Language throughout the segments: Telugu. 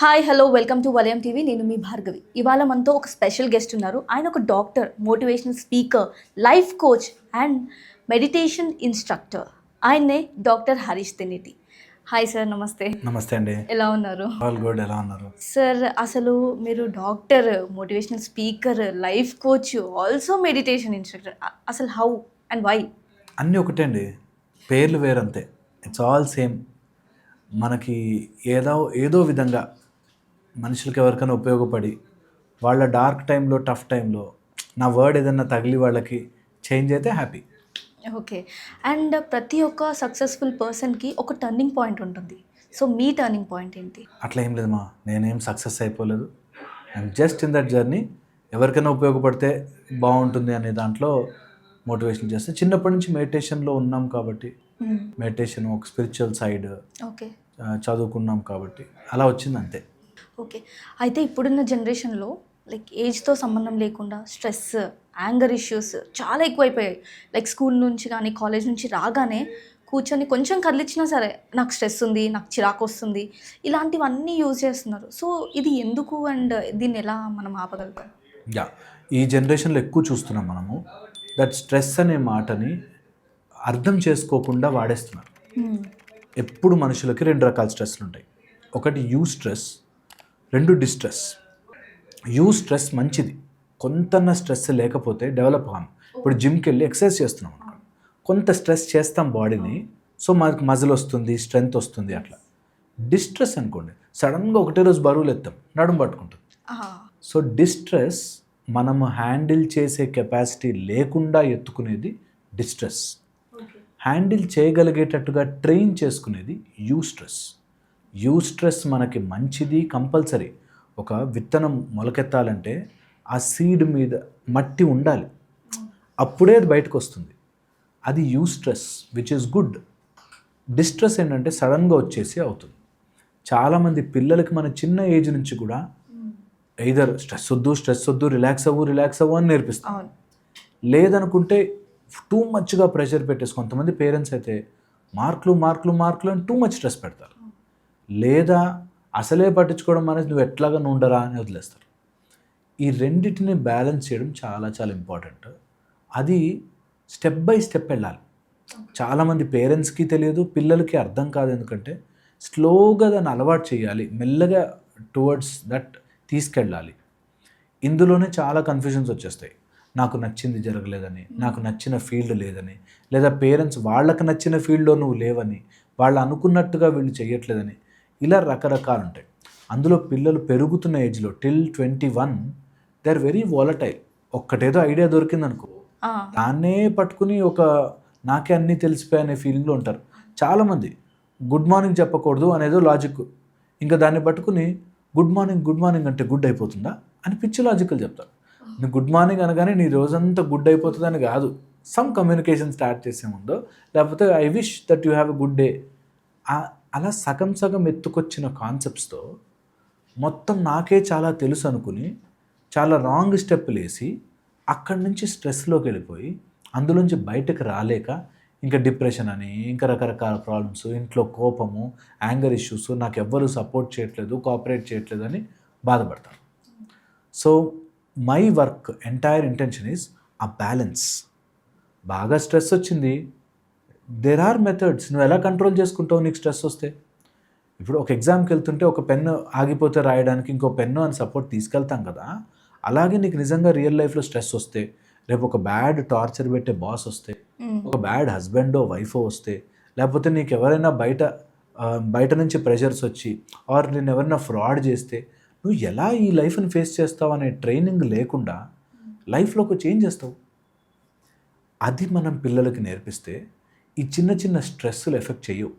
హాయ్ హలో వెల్కమ్ టు వలయం టీవీ. నేను మీ భార్గవి. ఇవాళ మనతో ఒక స్పెషల్ గెస్ట్ ఉన్నారు. ఆయన ఒక doctor, motivational speaker, life coach and meditation instructor. ఆయన్నే doctor Harish Tenneti. Hi sir, namaste. Namaste అండి. ఎలా ఉన్నారు? All good. ఎలా ఉన్నారు? సార్, అసలు మీరు doctor, motivational speaker, life coach, also meditation instructor. అసలు హౌ అండ్ వై? అన్నీ ఒకటే అండి, పేర్లు వేరంతే. It's all same. మనకి ఏదో విధంగా మనుషులకి ఎవరికైనా ఉపయోగపడి వాళ్ళ డార్క్ టైంలో, టఫ్ టైంలో నా వర్డ్ ఏదన్నా తగిలి వాళ్ళకి చేంజ్ అయితే హ్యాపీ. ఓకే. అండ్ ప్రతి ఒక్క సక్సెస్ఫుల్ పర్సన్కి ఒక టర్నింగ్ పాయింట్ ఉంటుంది. సో మీ టర్నింగ్ పాయింట్ ఏంటి? అట్లా ఏం లేదు నేనేం సక్సెస్ అయిపోలేదు. I'm just in that journey. ఎవరికైనా ఉపయోగపడితే బాగుంటుంది అనే దాంట్లో మోటివేషన్ చేస్తే, చిన్నప్పటి నుంచి మెడిటేషన్లో ఉన్నాం కాబట్టి మెడిటేషన్ ఒక స్పిరిచువల్ సైడ్ ఓకే. చదువుకున్నాం కాబట్టి అలా వచ్చింది అంతే. ఓకే. అయితే ఇప్పుడున్న జనరేషన్లో లైక్ ఏజ్తో సంబంధం లేకుండా స్ట్రెస్, యాంగర్ ఇష్యూస్ చాలా ఎక్కువైపోయాయి. లైక్ స్కూల్ నుంచి కానీ కాలేజ్ నుంచి రాగానే కూర్చొని కొంచెం కదిలిచ్చినా సరే నాకు స్ట్రెస్ ఉంది, నాకు చిరాకు వస్తుంది, ఇలాంటివన్నీ యూజ్ చేస్తున్నారు. సో ఇది ఎందుకు అండ్ దీన్ని ఎలా మనం ఆపగలుగుతాం? ఈ జనరేషన్లో ఎక్కువ చూస్తున్నాం మనము. దట్ స్ట్రెస్ అనే మాటని అర్థం చేసుకోకుండా వాడేస్తున్నారు. ఎప్పుడు మనుషులకి రెండు రకాల స్ట్రెస్లు ఉంటాయి. ఒకటి యూ స్ట్రెస్, రెండు డిస్ట్రెస్. యూ స్ట్రెస్ మంచిది, కొంతన్న స్ట్రెస్ లేకపోతే డెవలప్ అవ్వం. ఇప్పుడు జిమ్కి వెళ్ళి ఎక్సర్సైజ్ చేస్తున్నాం అనుకోండి, కొంత స్ట్రెస్ చేస్తాం బాడీని, సో మనకు మజిల్ వస్తుంది, స్ట్రెంగ్త్ వస్తుంది. అట్లా డిస్ట్రెస్ అనుకోండి, సడన్గా ఒకటే రోజు బరువులు ఎత్తాం, నడుము పట్టుకుంటుంది. సో డిస్ట్రెస్ మనము హ్యాండిల్ చేసే కెపాసిటీ లేకుండా ఎత్తుకునేది డిస్ట్రెస్. హ్యాండిల్ చేయగలిగేటట్టుగా ట్రైన్ చేసుకునేది యూ స్ట్రెస్. యూ స్ట్రెస్ మనకి మంచిది, కంపల్సరీ. ఒక విత్తనం మొలకెత్తాలంటే ఆ సీడ్ మీద మట్టి ఉండాలి, అప్పుడే అది బయటకు వస్తుంది. అది you stress which is good. Distress ఏంటంటే సడన్గా వచ్చేసి అవుతుంది. చాలామంది పిల్లలకి మన చిన్న ఏజ్ నుంచి కూడా ఎయిదర్ స్ట్రెస్ వద్దు, రిలాక్స్ అవ్వు అని నేర్పిస్తాం. లేదనుకుంటే టూ మచ్గా ప్రెషర్ పెట్టేసి, కొంతమంది పేరెంట్స్ అయితే మార్కులు అని టూ మచ్ స్ట్రెస్ పెడతారు. లేదా అసలే పట్టించుకోవడం అనేది నువ్వు ఎట్లాగా ఉండరా అని వదిలేస్తారు. ఈ రెండింటిని బ్యాలెన్స్ చేయడం చాలా చాలా ఇంపార్టెంట్. అది స్టెప్ బై స్టెప్ వెళ్ళాలి. చాలామంది పేరెంట్స్కి తెలియదు, పిల్లలకి అర్థం కాదు. ఎందుకంటే స్లోగా దాన్ని అలవాటు చేయాలి, మెల్లగా టువర్డ్స్ దట్ తీసుకెళ్ళాలి. ఇందులోనే చాలా కన్ఫ్యూజన్స్ వచ్చేస్తాయి. నాకు నచ్చింది జరగలేదని, నాకు నచ్చిన ఫీల్డ్ లేదని, లేదా పేరెంట్స్ వాళ్ళకి నచ్చిన ఫీల్డ్లో నువ్వు లేవని, వాళ్ళు అనుకున్నట్టుగా వీళ్ళు చేయట్లేదని, ఇలా రకరకాలు ఉంటాయి. అందులో పిల్లలు పెరుగుతున్న ఏజ్లో till 21 they are very volatile. ఒక్కటేదో ఐడియా దొరికిందనుకో, దాన్నే పట్టుకుని నాకే అన్నీ తెలిసిపోయాయనే ఫీలింగ్లో ఉంటారు. చాలామంది గుడ్ మార్నింగ్ చెప్పకూడదు అనేదో లాజిక్, ఇంకా దాన్ని పట్టుకుని గుడ్ మార్నింగ్ అంటే గుడ్ అయిపోతుందా అని పిచ్చి లాజికల్ చెప్తారు. నువ్వు గుడ్ మార్నింగ్ అనగానే నీ రోజంతా గుడ్ అయిపోతుందని కాదు. సమ్ కమ్యూనికేషన్ స్టార్ట్ చేసే ముందో, లేకపోతే I wish that you have a good day, అలా సగం ఎత్తుకొచ్చిన కాన్సెప్ట్స్తో మొత్తం నాకే చాలా తెలుసు అనుకుని చాలా రాంగ్ స్టెప్పులు వేసి అక్కడి నుంచి స్ట్రెస్లోకి వెళ్ళిపోయి అందులోంచి బయటకు రాలేక ఇంకా డిప్రెషన్ అని, ఇంకా రకరకాల ప్రాబ్లమ్స్, ఇంట్లో కోపము, యాంగర్ ఇష్యూస్, నాకు ఎవ్వరూ సపోర్ట్ చేయట్లేదు, కోఆపరేట్ చేయట్లేదు అని బాధపడతాను. So my work entire intention is a balance. బాగా స్ట్రెస్ వచ్చింది, దేర్ ఆర్ మెథడ్స్. నువ్వు ఎలా కంట్రోల్ చేసుకుంటావు నీకు స్ట్రెస్ వస్తే? ఇప్పుడు ఒక ఎగ్జామ్కి వెళ్తుంటే ఒక పెన్ను ఆగిపోతే రాయడానికి ఇంకో పెన్ను అని సపోర్ట్ తీసుకెళ్తాం కదా. అలాగే నీకు నిజంగా రియల్ లైఫ్లో స్ట్రెస్ వస్తే, రేపు ఒక బ్యాడ్ టార్చర్ పెట్టే బాస్ వస్తే, ఒక బ్యాడ్ హస్బెండో వైఫో వస్తే, లేకపోతే నీకు ఎవరైనా బయట నుంచి ప్రెషర్స్ వచ్చి, ఆర్ నేను ఎవరైనా ఫ్రాడ్ చేస్తే, నువ్వు ఎలా ఈ లైఫ్ని ఫేస్ చేస్తావు అనే ట్రైనింగ్ లేకుండా లైఫ్లో ఒక చేంజ్ చేస్తావు. అది మనం పిల్లలకి నేర్పిస్తే ఈ చిన్న చిన్న స్ట్రెస్సులు ఎఫెక్ట్ చేయవు.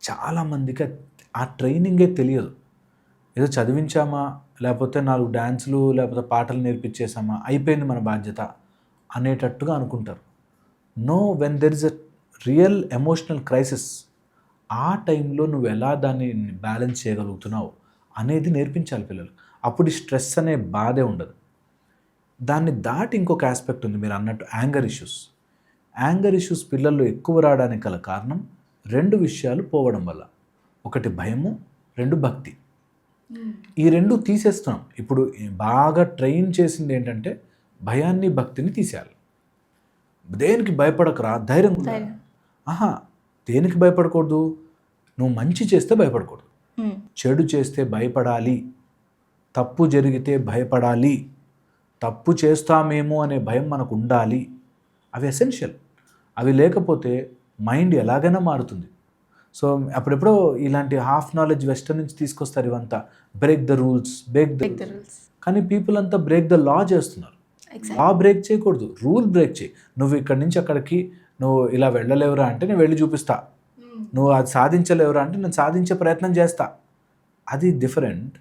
చాలామందికి ఆ ట్రైనింగే తెలియదు. ఏదో చదివించామా, లేకపోతే 4 డ్యాన్సులు లేకపోతే పాటలు నేర్పించేసామా, అయిపోయింది మన బాధ్యత అనేటట్టుగా అనుకుంటారు. No, when there is a real emotional crisis, ఆ టైంలో నువ్వు ఎలా దాన్ని బ్యాలెన్స్ చేయగలుగుతున్నావు అనేది నేర్పించాలి పిల్లలు. అప్పుడు ఈ స్ట్రెస్ అనే బాధే ఉండదు. దాన్ని దాటి ఇంకొక ఆస్పెక్ట్ ఉంది, మీరు అన్నట్టు యాంగర్ ఇష్యూస్. యాంగర్ ఇష్యూస్ పిల్లల్లో ఎక్కువ రావడానికి గల కారణం 2 విషయాలు పోవడం వల్ల. ఒకటి భయము, 2 భక్తి. ఈ రెండు తీసేస్తున్నాం. ఇప్పుడు బాగా ట్రైన్ చేసింది ఏంటంటే భయాన్ని భక్తిని తీసేయాలి. దేనికి భయపడకరా, ధైర్యం ఉండాలి. ఆహా, దేనికి భయపడకూడదు? నువ్వు మంచి చేస్తే భయపడకూడదు, చెడు చేస్తే భయపడాలి, తప్పు జరిగితే భయపడాలి, తప్పు చేస్తామేమో అనే భయం మనకు ఉండాలి. అవి ఎసెన్షియల్. అవి లేకపోతే మైండ్ ఎలాగైనా మారుతుంది. సో అప్పుడెప్పుడో ఇలాంటి హాఫ్ నాలెడ్జ్ వెస్టర్న్ నుంచి తీసుకొస్తారు ఇవంతా, break the rules, break the rules. కానీ పీపుల్ అంతా బ్రేక్ ద లా చేస్తున్నారు. లా బ్రేక్ చేయకూడదు, రూల్ బ్రేక్ చేయి. నువ్వు ఇక్కడి నుంచి అక్కడికి నువ్వు ఇలా వెళ్ళలేవురా అంటే నేను వెళ్ళి చూపిస్తా, నువ్వు అది సాధించలేవురా అంటే నేను సాధించే ప్రయత్నం చేస్తా. అది డిఫరెంట్.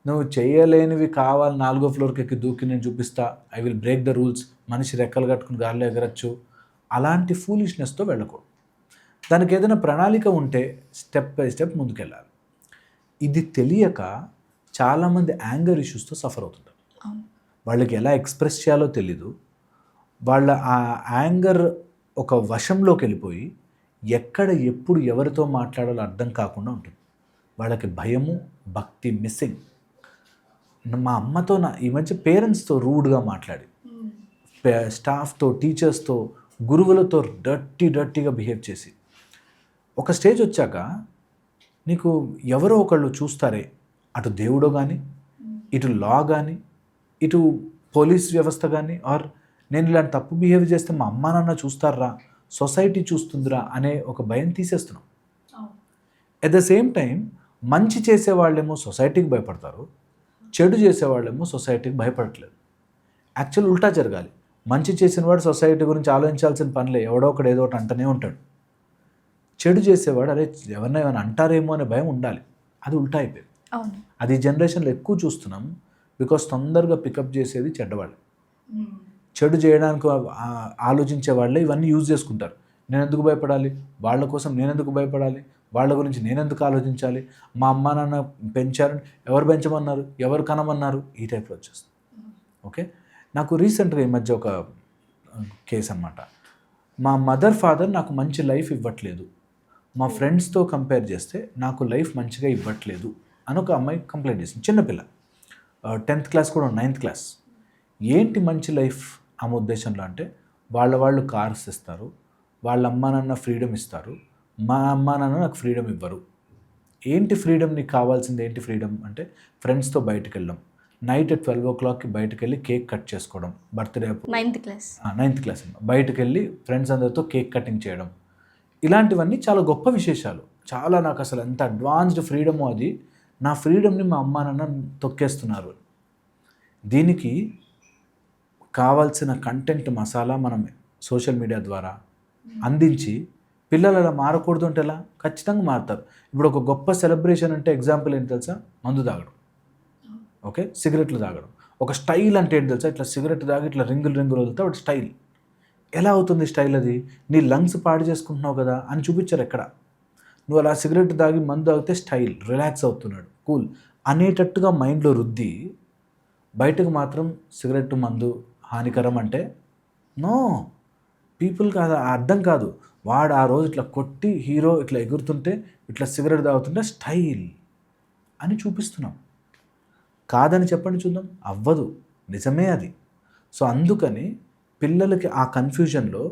నువ్వు చేయలేనివి కావాలి, 4వ ఫ్లోర్కి ఎక్కి దూకి నేను చూపిస్తా, I will break the rules, మనిషి రెక్కలు కట్టుకుని గాల్లో ఎగరచ్చు, అలాంటి ఫూలిష్నెస్తో వెళ్ళకూడదు. దానికి ఏదైనా ప్రణాళిక ఉంటే స్టెప్ బై స్టెప్ ముందుకెళ్ళాలి. ఇది తెలియక చాలామంది యాంగర్ ఇష్యూస్తో సఫర్ అవుతుంటారు. వాళ్ళకి ఎలా ఎక్స్ప్రెస్ చేయాలో తెలీదు. వాళ్ళ ఆ యాంగర్ ఒక వశంలోకి వెళ్ళిపోయి ఎక్కడ ఎప్పుడు ఎవరితో మాట్లాడాలో అర్థం కాకుండా ఉంటుంది. వాళ్ళకి భయము, భక్తి మిస్సింగ్. మా అమ్మతో ఈ మధ్య పేరెంట్స్తో రూడ్గా మాట్లాడి, స్టాఫ్తో, టీచర్స్తో, గురువులతో డర్టీగా బిహేవ్ చేసి, ఒక స్టేజ్ వచ్చాక నీకు ఎవరో ఒకళ్ళు చూస్తారే, అటు దేవుడో కానీ, ఇటు లా కానీ, ఇటు పోలీస్ వ్యవస్థ కానీ, ఆర్ నేను ఇలాంటి తప్పు బిహేవ్ చేస్తే మా అమ్మ నాన్న చూస్తారా, సొసైటీ చూస్తుందిరా అనే ఒక భయం తీసేస్తున్నాం. ఎట్ ద సేమ్ టైం మంచి చేసేవాళ్ళేమో సొసైటీకి భయపడతారు, చెడు చేసేవాళ్ళేమో సొసైటీకి భయపడట్లేదు. యాక్చువల్ ఉల్టా జరగాలి. మంచి చేసిన వాడు సొసైటీ గురించి ఆలోచించాల్సిన పనిలే, ఎవడో ఒకడు ఏదో ఒకటి అంటనే ఉంటాడు. చెడు చేసేవాడు అరే ఎవరినైనా ఏమైనా అంటారేమో అనే భయం ఉండాలి. అది ఉల్టా అయిపోయింది. అది జనరేషన్లో ఎక్కువ చూస్తున్నాం. బికాస్ తొందరగా పికప్ చేసేది చెడ్డవాళ్ళు. చెడు చేయడానికి ఆలోచించే వాళ్ళే ఇవన్నీ యూజ్ చేసుకుంటారు. నేను ఎందుకు భయపడాలి, వాళ్ళ కోసం నేను ఎందుకు భయపడాలి, వాళ్ళ గురించి నేను ఎందుకు ఆలోచించాలి, మా అమ్మ నాన్న పెంచారు, ఎవరు పెంచమన్నారు, ఎవరు కనమన్నారు, ఈ టైప్లో వచ్చేస్తుంది. ఓకే, నాకు రీసెంట్గా ఈ మధ్య ఒక కేసు అన్నమాట. మా మదర్ ఫాదర్ నాకు మంచి లైఫ్ ఇవ్వట్లేదు, మా ఫ్రెండ్స్తో కంపేర్ చేస్తే నాకు లైఫ్ మంచిగా ఇవ్వట్లేదు అని ఒక అమ్మాయి కంప్లైంట్ చేసింది. చిన్నపిల్ల, 10th క్లాస్ కూడా 9th క్లాస్. ఏంటి మంచి లైఫ్ ఆమె ఉద్దేశంలో అంటే, వాళ్ళు కార్స్ ఇస్తారు, వాళ్ళ అమ్మ నాన్న ఫ్రీడమ్ ఇస్తారు, మా అమ్మ నాన్న నాకు ఫ్రీడమ్ ఇవ్వరు. ఏంటి ఫ్రీడమ్, నీకు కావాల్సింది ఏంటి ఫ్రీడమ్ అంటే, ఫ్రెండ్స్తో బయటకు వెళ్ళడం, నైట్ 12 o'clockకి బయటకు వెళ్ళి కేక్ కట్ చేసుకోవడం, బర్త్డే 9th క్లాస్ బయటకు వెళ్ళి ఫ్రెండ్స్ అందరితో కేక్ కటింగ్ చేయడం, ఇలాంటివన్నీ చాలా గొప్ప విశేషాలు. చాలా నాకు అసలు ఎంత అడ్వాన్స్డ్ ఫ్రీడమో అది. నా ఫ్రీడమ్ని మా అమ్మ నాన్న తొక్కేస్తున్నారు. దీనికి కావాల్సిన కంటెంట్ మసాలా మనం సోషల్ మీడియా ద్వారా అందించి పిల్లలు అలా మారకూడదు అంటే ఎలా? ఖచ్చితంగా మారుతారు. ఇప్పుడు ఒక గొప్ప సెలబ్రేషన్ అంటే ఎగ్జాంపుల్ ఏంటి తెలుసా? మందు తాగడం, ఓకే, సిగరెట్లు తాగడం. ఒక స్టైల్ అంటే ఏంటి తెలుసా? ఇట్లా సిగరెట్ తాగి ఇట్లా రింగులు వదిలితే వాటి స్టైల్. ఎలా అవుతుంది స్టైల్? అది నీ లంగ్స్ పాడు చేసుకుంటున్నావు కదా అని చూపించారు ఎక్కడ. నువ్వు అలా సిగరెట్ తాగి మందు తాగితే స్టైల్, రిలాక్స్ అవుతున్నాడు, కూల్ అనేటట్టుగా మైండ్లో రుద్ది, బయటకు మాత్రం సిగరెట్ మందు హానికరం అంటే నో, పీపుల్కి అది అర్థం కాదు. వాడు ఆ రోజు ఇట్లా కొట్టి హీరో ఇట్లా ఎగురుతుంటే, ఇట్లా సిగరెట్ తాగుతుంటే స్టైల్ అని చూపిస్తున్నాం. కాదని చెప్పండి చూద్దాం, అవ్వదు, నిజమే అది. సో అందుకని పిల్లలకి ఆ కన్ఫ్యూజన్లో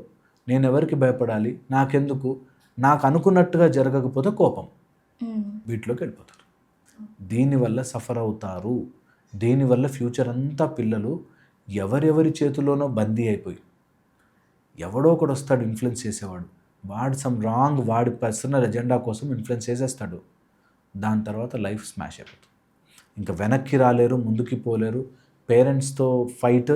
నేను ఎవరికి భయపడాలి, నాకెందుకు, నాకు అనుకున్నట్టుగా జరగకపోతే కోపం, వీటిలోకి వెళ్ళిపోతారు. దీనివల్ల సఫర్ అవుతారు. దీనివల్ల ఫ్యూచర్ అంతా పిల్లలు ఎవరెవరి చేతిలోనో బందీ అయిపోయి, ఎవడో ఒకడు వస్తాడు ఇన్ఫ్లుయెన్స్ చేసేవాడు, వాడు సమ్ రాంగ్, వాడి పర్సనల్ ఎజెండా కోసం ఇన్ఫ్లుయెన్స్ చేసేస్తాడు. దాని తర్వాత లైఫ్ స్మాష్ అయిపోతుంది. ఇంకా వెనక్కి రాలేరు, ముందుకి పోలేరు. పేరెంట్స్తో ఫైట్,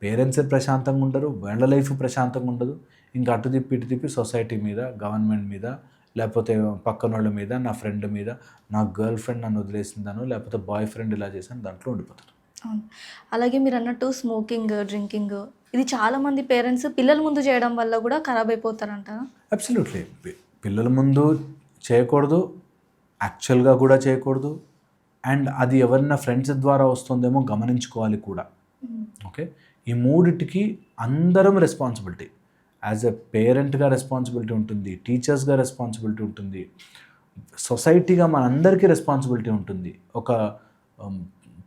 పేరెంట్సే ప్రశాంతంగా ఉండరు, వాళ్ళ లైఫ్ ప్రశాంతంగా ఉండదు. ఇంకా అటు తిప్పి ఇటు తిప్పి సొసైటీ మీద, గవర్నమెంట్ మీద, లేకపోతే పక్కన వాళ్ళ మీద, నా ఫ్రెండ్ మీద, నా గర్ల్ ఫ్రెండ్ నన్ను వదిలేసిందాను, లేకపోతే బాయ్ ఫ్రెండ్ ఇలా చేశాను, దాంట్లో ఉండిపోతారు. అవును. అలాగే మీరు అన్నట్టు స్మోకింగ్, డ్రింకింగ్, ఇది చాలామంది పేరెంట్స్ పిల్లల ముందు చేయడం వల్ల కూడా ఖరాబ్ అయిపోతారంట. అబ్సల్యూట్లీ. పిల్లల ముందు చేయకూడదు, యాక్చువల్గా కూడా చేయకూడదు. అండ్ అది ఎవరైనా ఫ్రెండ్స్ ద్వారా వస్తుందేమో గమనించుకోవాలి కూడా. ఓకే, ఈ మూడిటికి అందరం రెస్పాన్సిబిలిటీ. యాజ్ ఎ పేరెంట్గా రెస్పాన్సిబిలిటీ ఉంటుంది, టీచర్స్గా రెస్పాన్సిబిలిటీ ఉంటుంది, సొసైటీగా మనందరికీ రెస్పాన్సిబిలిటీ ఉంటుంది. ఒక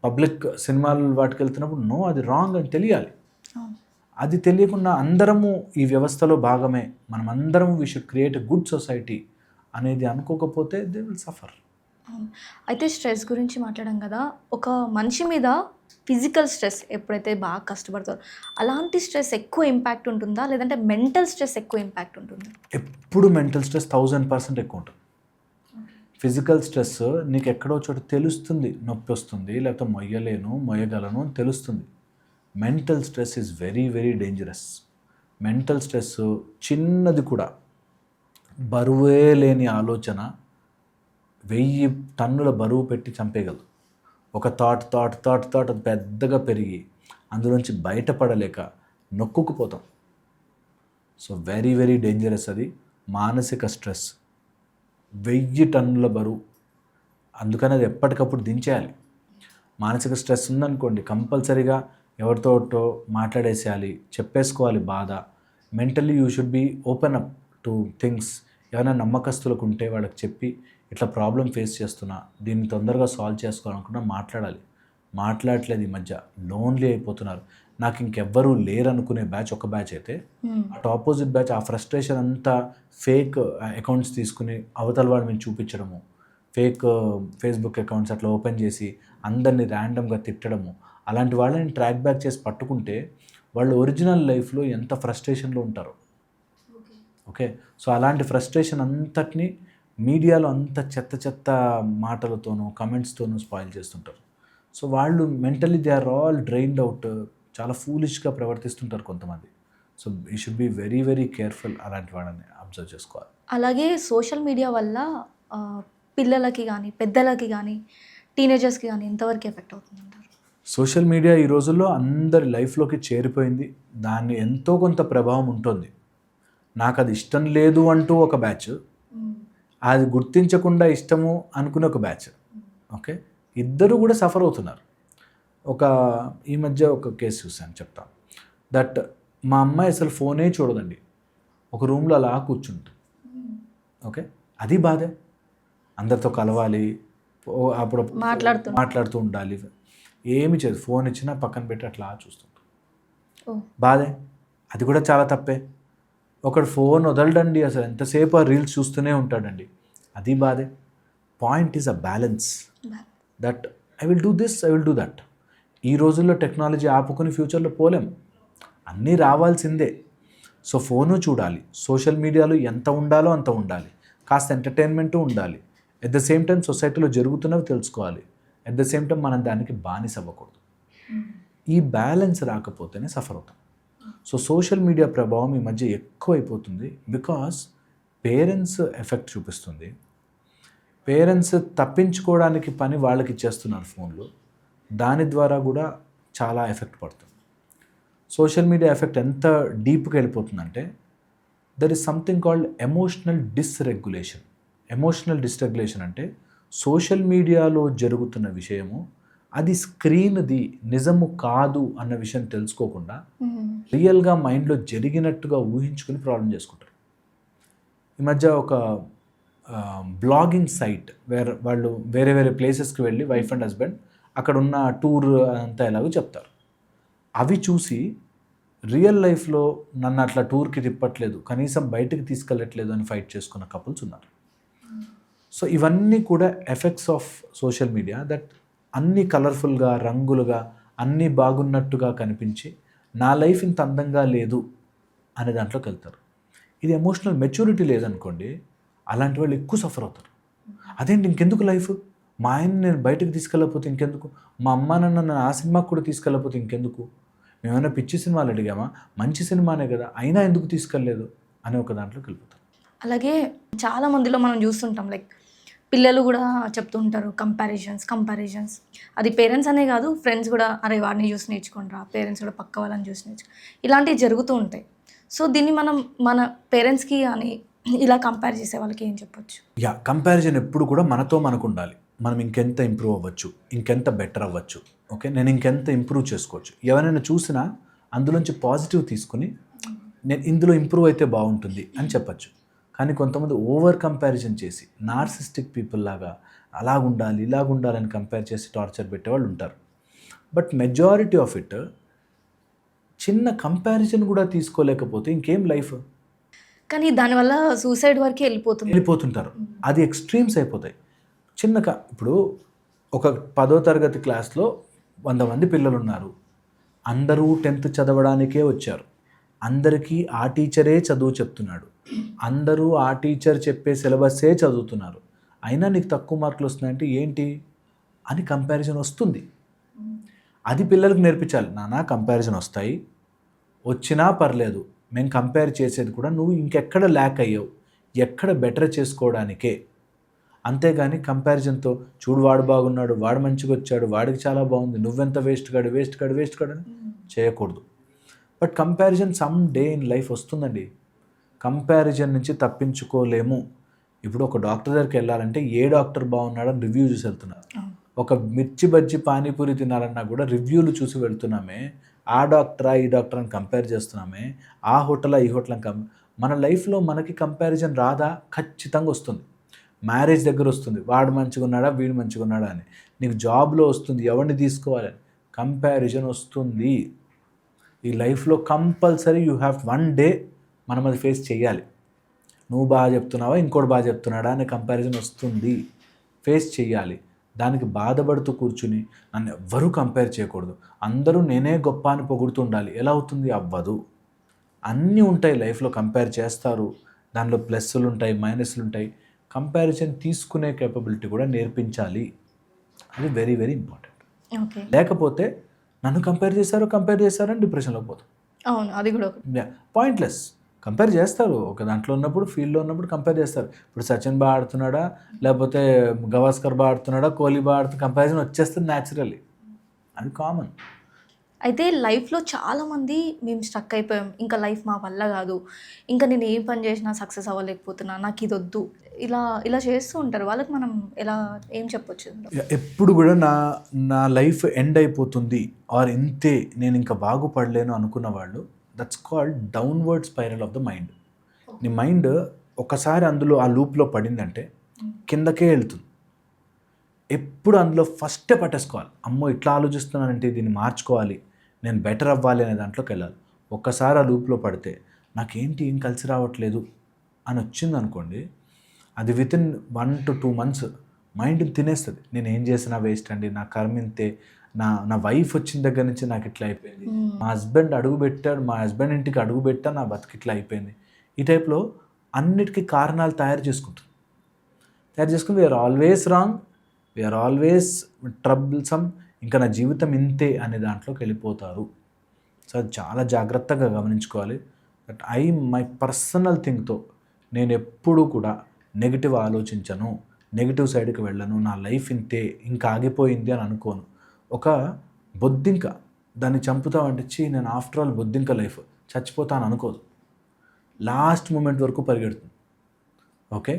పబ్లిక్ సినిమాలు వాటికి వెళ్తున్నప్పుడు నో, అది రాంగ్ అని తెలియాలి. అవును. అది తెలియకుండా అందరము ఈ వ్యవస్థలో భాగమే, మనం అందరం we should create a good society అనేది అనుకోకపోతే దే విల్ సఫర్. అవును. అయితే స్ట్రెస్ గురించి మాట్లాడాం కదా, ఒక మనిషి మీద ఫిజికల్ స్ట్రెస్ ఎప్పుడైతే బాగా కష్టపడతారో అలాంటి స్ట్రెస్ ఎక్కువ ఇంపాక్ట్ ఉంటుందా, లేదంటే మెంటల్ స్ట్రెస్ ఎక్కువ ఇంపాక్ట్ ఉంటుందా? ఎప్పుడు మెంటల్ స్ట్రెస్ 1000% ఎక్కువ ఉంటుంది. ఫిజికల్ స్ట్రెస్ నీకు ఎక్కడో చోట తెలుస్తుంది, నొప్పి వస్తుంది, లేకపోతే మొయ్యగలను అని తెలుస్తుంది. Mental stress is very very dangerous. Mental stress చిన్నది కూడా, బరువే లేని ఆలోచన 1000 టన్నుల బరువు పెట్టి చంపేయగలదు. ఒక థాట్ అది పెద్దగా పెరిగి అందులోంచి బయటపడలేక నొక్కుకుపోతాం. సో వెరీ వెరీ డేంజరస్ అది మానసిక స్ట్రెస్. 1000 టన్నుల బరువు, అందుకని అది ఎప్పటికప్పుడు దించేయాలి. మానసిక స్ట్రెస్ ఉందనుకోండి, కంపల్సరీగా ఎవరితోటో మాట్లాడేసేయాలి, చెప్పేసుకోవాలి బాధ. Mentally you should be open up to things. ఏమైనా నమ్మకస్తులకు ఉంటే వాళ్ళకి చెప్పి ఇట్లా ప్రాబ్లం ఫేస్ చేస్తున్నా, దీన్ని తొందరగా సాల్వ్ చేసుకోవాలనుకున్నా మాట్లాడాలి. మాట్లాడట్లేదు, ఈ మధ్య లోన్లీ అయిపోతున్నారు. నాకు ఇంకెవ్వరూ లేరనుకునే బ్యాచ్ ఒక బ్యాచ్ అయితే, అటు ఆపోజిట్ బ్యాచ్ ఆ ఫ్రస్ట్రేషన్ అంతా ఫేక్ అకౌంట్స్ తీసుకుని అవతల వాడి మీద చూపించడము, ఫేక్ ఫేస్బుక్ అకౌంట్స్ అట్లా ఓపెన్ చేసి అందరినీ ర్యాండమ్గా తిట్టడము, అలాంటి వాళ్ళని ట్రాక్ బ్యాక్ చేసి పట్టుకుంటే వాళ్ళు ఒరిజినల్ లైఫ్లో ఎంత ఫ్రస్ట్రేషన్లో ఉంటారో. ఓకే, సో అలాంటి ఫ్రస్ట్రేషన్ అంతటిని మీడియాలో అంత చెత్త మాటలతోనూ కమెంట్స్తోనూ స్పాయిల్ చేస్తుంటారు. సో వాళ్ళు mentally they are all drained out, చాలా ఫూలిష్గా ప్రవర్తిస్తుంటారు కొంతమంది. So you should be very very careful, అలాంటి వాళ్ళని అబ్జర్వ్ చేసుకోవాలి. అలాగే సోషల్ మీడియా వల్ల పిల్లలకి కానీ పెద్దలకి కానీ టీనేజర్స్కి కానీ ఎంతవరకు ఎఫెక్ట్ అవుతుందంటారు? సోషల్ మీడియా ఈ రోజుల్లో అందరి లైఫ్లోకి చేరిపోయింది. దాన్ని ఎంతో కొంత ప్రభావం ఉంటుంది. నాకు అది ఇష్టం లేదు అంటూ ఒక బ్యాచ్, అది గుర్తించకుండా ఇష్టము అనుకునే ఒక బ్యాచ్. ఓకే, ఇద్దరు కూడా సఫర్ అవుతున్నారు. ఈ మధ్య ఒక కేసు చూశాను, చెప్తాను. దట్ మా అమ్మాయి అసలు ఫోనే చూడదండి, ఒక రూమ్లో అలా కూర్చుంటుంది. ఓకే, అది బాధే. అందరితో కలవాలి, అప్పుడు మాట్లాడుతూ ఉండాలి, ఏమి చేయదు, ఫోన్ ఇచ్చినా పక్కన పెట్టి అట్లా చూస్తుంటాం. బాధే, అది కూడా చాలా తప్పే. ఒకడు ఫోన్ వదలడండి, అసలు ఎంతసేపు ఆ రీల్స్ చూస్తూనే ఉంటాడండి, అది బాధే. Point is a balance. That I will do this, I will do that. ఈ రోజుల్లో టెక్నాలజీ ఆపుకొని ఫ్యూచర్లో పోలేం, అన్నీ రావాల్సిందే. సో ఫోను చూడాలి, సోషల్ మీడియాలో ఎంత ఉండాలో అంత ఉండాలి, కాస్త ఎంటర్టైన్మెంటు ఉండాలి, ఎట్ ద సేమ్ టైం సొసైటీలో జరుగుతున్నవి తెలుసుకోవాలి, ఎట్ ద సేమ్ టైం మనం దానికి బానిస అవ్వకూడదు. ఈ బ్యాలెన్స్ రాకపోతేనే సఫర్ అవుతాం. సో సోషల్ మీడియా ప్రభావం ఈ మధ్య ఎక్కువైపోతుంది. బికాస్ పేరెంట్స్ ఎఫెక్ట్ చూపిస్తుంది. పేరెంట్స్ తప్పించుకోవడానికి పని వాళ్ళకి ఇచ్చేస్తున్నారు ఫోన్లు, దాని ద్వారా కూడా చాలా ఎఫెక్ట్ పడుతుంది. సోషల్ మీడియా ఎఫెక్ట్ ఎంత డీప్గా వెళ్ళిపోతుందంటే, there is something called emotional dysregulation. Emotional dysregulation అంటే సోషల్ మీడియాలో జరుగుతున్న విషయము అది స్క్రీన్ది నిజము కాదు అన్న విషయం తెలుసుకోకుండా రియల్గా మైండ్లో జరిగినట్టుగా ఊహించుకుని ప్రాబ్లం చేసుకుంటారు. ఈ మధ్య ఒక బ్లాగింగ్ సైట్ వాళ్ళు వేరే వేరే ప్లేసెస్కి వెళ్ళి వైఫ్ అండ్ హస్బెండ్ అక్కడ ఉన్న టూర్ అంతా ఎలాగో చెప్తారు. అవి చూసి రియల్ లైఫ్లో నన్ను అట్లా టూర్కి తిప్పట్లేదు, కనీసం బయటకు తీసుకెళ్ళట్లేదు అని ఫైట్ చేసుకున్న కపుల్స్ ఉన్నారు. సో ఇవన్నీ కూడా effects of social media. That అన్నీ కలర్ఫుల్గా, రంగులుగా, అన్నీ బాగున్నట్టుగా కనిపించి నా లైఫ్ ఇంత అందంగా లేదు అనే దాంట్లోకి వెళ్తారు. ఇది ఎమోషనల్ మెచ్యూరిటీ లేదనుకోండి, అలాంటి వాళ్ళు ఎక్కువ సఫర్ అవుతారు. అదేంటి ఇంకెందుకు లైఫ్, మా ఆయన నేను బయటకు తీసుకెళ్ళకపోతే ఇంకెందుకు, మా అమ్మ నన్ను ఆ సినిమాకి కూడా తీసుకెళ్ళకపోతే ఇంకెందుకు, మేమైనా పిచ్చి సినిమాలు అడిగామా, మంచి సినిమానే కదా, అయినా ఎందుకు తీసుకెళ్ళలేదు అనే ఒక దాంట్లోకి వెళ్ళిపోతారు. అలాగే చాలా మందిలో మనం చూస్తుంటాం, లైక్ పిల్లలు కూడా చెప్తూ ఉంటారు కంపారిజన్స్. అది పేరెంట్స్ అనే కాదు, ఫ్రెండ్స్ కూడా అరే వాడిని చూసి నేర్చుకుంటారా, పేరెంట్స్ కూడా పక్క వాళ్ళని చూసి నేర్చుకో, ఇలాంటివి జరుగుతూ ఉంటాయి. సో దీన్ని మనం మన పేరెంట్స్కి కానీ ఇలా కంపేర్ చేసే వాళ్ళకి ఏం చెప్పొచ్చు? కంపారిజన్ ఎప్పుడు కూడా మనతో మనకు ఉండాలి. మనం ఇంకెంత ఇంప్రూవ్ అవ్వచ్చు, ఇంకెంత బెటర్ అవ్వచ్చు, ఓకే నేను ఇంకెంత ఇంప్రూవ్ చేసుకోవచ్చు. ఎవరైనా చూసినా అందులోంచి పాజిటివ్ తీసుకుని నేను ఇందులో ఇంప్రూవ్ అయితే బాగుంటుంది అని చెప్పచ్చు. కానీ కొంతమంది ఓవర్ కంపారిజన్ చేసి నార్సిస్టిక్ పీపుల్ లాగా అలాగుండాలి ఇలాగుండాలని కంపేర్ చేసి టార్చర్ పెట్టేవాళ్ళు ఉంటారు. బట్ మెజారిటీ ఆఫ్ ఇట్ చిన్న కంపారిజన్ కూడా తీసుకోలేకపోతే ఇంకేం లైఫ్ కానీ దానివల్ల సూసైడ్ వరకే వెళ్ళిపోతుంటారు. అది ఎక్స్ట్రీమ్స్ అయిపోతాయి. ఇప్పుడు ఒక 10వ తరగతి క్లాస్లో 100 మంది పిల్లలు ఉన్నారు. అందరూ 10th చదవడానికే వచ్చారు. అందరికీ ఆ టీచరే చదువు చెప్తున్నాడు. అందరూ ఆ టీచర్ చెప్పే సిలబస్సే చదువుతున్నారు. అయినా నీకు తక్కువ మార్కులు వస్తున్నాయంటే ఏంటి అని కంపారిజన్ వస్తుంది. అది పిల్లలకు నేర్పించాలి. నానా కంపారిజన్ వస్తాయి, వచ్చినా పర్లేదు, మేము కంపేర్ చేసేది కూడా నువ్వు ఇంకెక్కడ ల్యాక్ అయ్యావు, ఎక్కడ బెటర్ చేసుకోవడానికే. అంతేగాని కంపారిజన్తో చూడు వాడు బాగున్నాడు, వాడు మంచిగా వచ్చాడు, వాడికి చాలా బాగుంది, నువ్వెంత వేస్ట్ కాడు అని చేయకూడదు. But comparison some day in life వస్తుందండి. కంపారిజన్ నుంచి తప్పించుకోలేము. ఇప్పుడు ఒక డాక్టర్ దగ్గరికి వెళ్ళాలంటే ఏ డాక్టర్ బాగున్నాడని రివ్యూ చూసి వెళ్తున్నారు. ఒక మిర్చి బజ్జి పానీపూరి తినాలన్నా కూడా రివ్యూలు చూసి వెళ్తున్నామే. ఆ డాక్టరా ఈ డాక్టర్ అని కంపేర్ చేస్తున్నామే, ఆ హోటలా ఈ హోటల్ అని మన లైఫ్లో మనకి కంపారిజన్ రాదా? ఖచ్చితంగా వస్తుంది. మ్యారేజ్ దగ్గర వస్తుంది, వాడు మంచిగా ఉన్నాడా వీడు మంచిగా ఉన్నాడా అని. నీకు జాబ్లో వస్తుంది, ఎవరిని తీసుకోవాలని కంపారిజన్ వస్తుంది. ఈ లైఫ్లో compulsory you have one day మనం అది ఫేస్ చేయాలి. నువ్వు బాగా చెప్తున్నావా ఇంకోటి బాగా చెప్తున్నాడా అనే కంపారిజన్ వస్తుంది, ఫేస్ చేయాలి. దానికి బాధపడుతూ కూర్చుని నన్ను ఎవ్వరూ కంపేర్ చేయకూడదు, అందరూ నేనే గొప్ప అని పొగుడుతూ ఉండాలి. ఎలా అవుతుంది? అవ్వదు. అన్నీ ఉంటాయి లైఫ్లో, కంపేర్ చేస్తారు, దానిలో ప్లస్లు ఉంటాయి మైనస్లు ఉంటాయి. కంపారిజన్ తీసుకునే కేపబిలిటీ కూడా నేర్పించాలి. అది వెరీ వెరీ ఇంపార్టెంట్. లేకపోతే నన్ను కంపేర్ చేశారని డిప్రెషన్లోకి పోతాం. అవును, అది కూడా పాయింట్లెస్. కంపేర్ చేస్తారు, ఒక దాంట్లో ఉన్నప్పుడు ఫీల్డ్లో ఉన్నప్పుడు కంపేర్ చేస్తారు. ఇప్పుడు సచిన్ బాగా ఆడుతున్నాడా, లేకపోతే గవాస్కర్ బాగా ఆడుతున్నాడా, కోహ్లీ బాగా ఆడుతున్నా, కంపారిజన్ వచ్చేస్తుంది న్యాచురల్లీ, అది కామన్. అయితే లైఫ్లో చాలామంది మేము స్ట్రక్ అయిపోయాం, ఇంకా లైఫ్ మా వల్ల కాదు, ఇంకా నేను ఏం పని చేసినా సక్సెస్ అవ్వలేకపోతున్నా, నాకు ఇది వద్దు, ఇలా చేస్తూ ఉంటారు. వాళ్ళకి మనం ఏం చెప్పొచ్చు? ఎప్పుడు కూడా నా లైఫ్ ఎండ్ అయిపోతుంది ఆర్ ఇంతే, నేను ఇంకా బాగుపడలేను అనుకున్న వాళ్ళు, that's called downward spiral of the mind. నీ మైండ్ ఒకసారి అందులో ఆ లూప్లో పడిందంటే కిందకే వెళ్తుంది. ఎప్పుడు అందులో ఫస్టే పట్టేసుకోవాలి. అమ్మో ఇట్లా ఆలోచిస్తున్నానంటే దీన్ని మార్చుకోవాలి, నేను బెటర్ అవ్వాలి అనే దాంట్లోకి వెళ్ళాలి. ఒక్కసారి ఆ లూప్లో పడితే నాకేంటి ఏం కలిసి రావట్లేదు అని వచ్చింది అనుకోండి, అది వితిన్ 1 to 2 months మైండ్ తినేస్తుంది. నేను ఏం చేసినా వేస్ట్ అండి, నా కర్మ ఇంతే, నా వైఫ్ వచ్చిన దగ్గర నుంచి నాకు ఇట్లా అయిపోయింది, మా హస్బెండ్ ఇంటికి అడుగు పెట్టా నా బతుకు ఇట్లా అయిపోయింది. ఈ టైప్లో అన్నిటికీ కారణాలు తయారు చేసుకుని we are always wrong, we are always troublesome, ఇంకా నా జీవితం ఇంతే అనే దాంట్లోకి వెళ్ళిపోతారు. సో అది చాలా జాగ్రత్తగా గమనించుకోవాలి. బట్ మై పర్సనల్ థింగ్తో నేను ఎప్పుడూ కూడా నెగిటివ్ ఆలోచించను, నెగిటివ్ సైడ్కి వెళ్ళను, నా లైఫ్ ఇంతే ఇంకా ఆగిపోయింది అని అనుకోను. ఒక బొద్దింక దాన్ని చంపుతామంటే నేను ఆఫ్టర్ ఆల్ బొద్దింక లైఫ్ చచ్చిపోతాను అనుకోదు, లాస్ట్ మూమెంట్ వరకు పరిగెడుతుంది. ఓకే,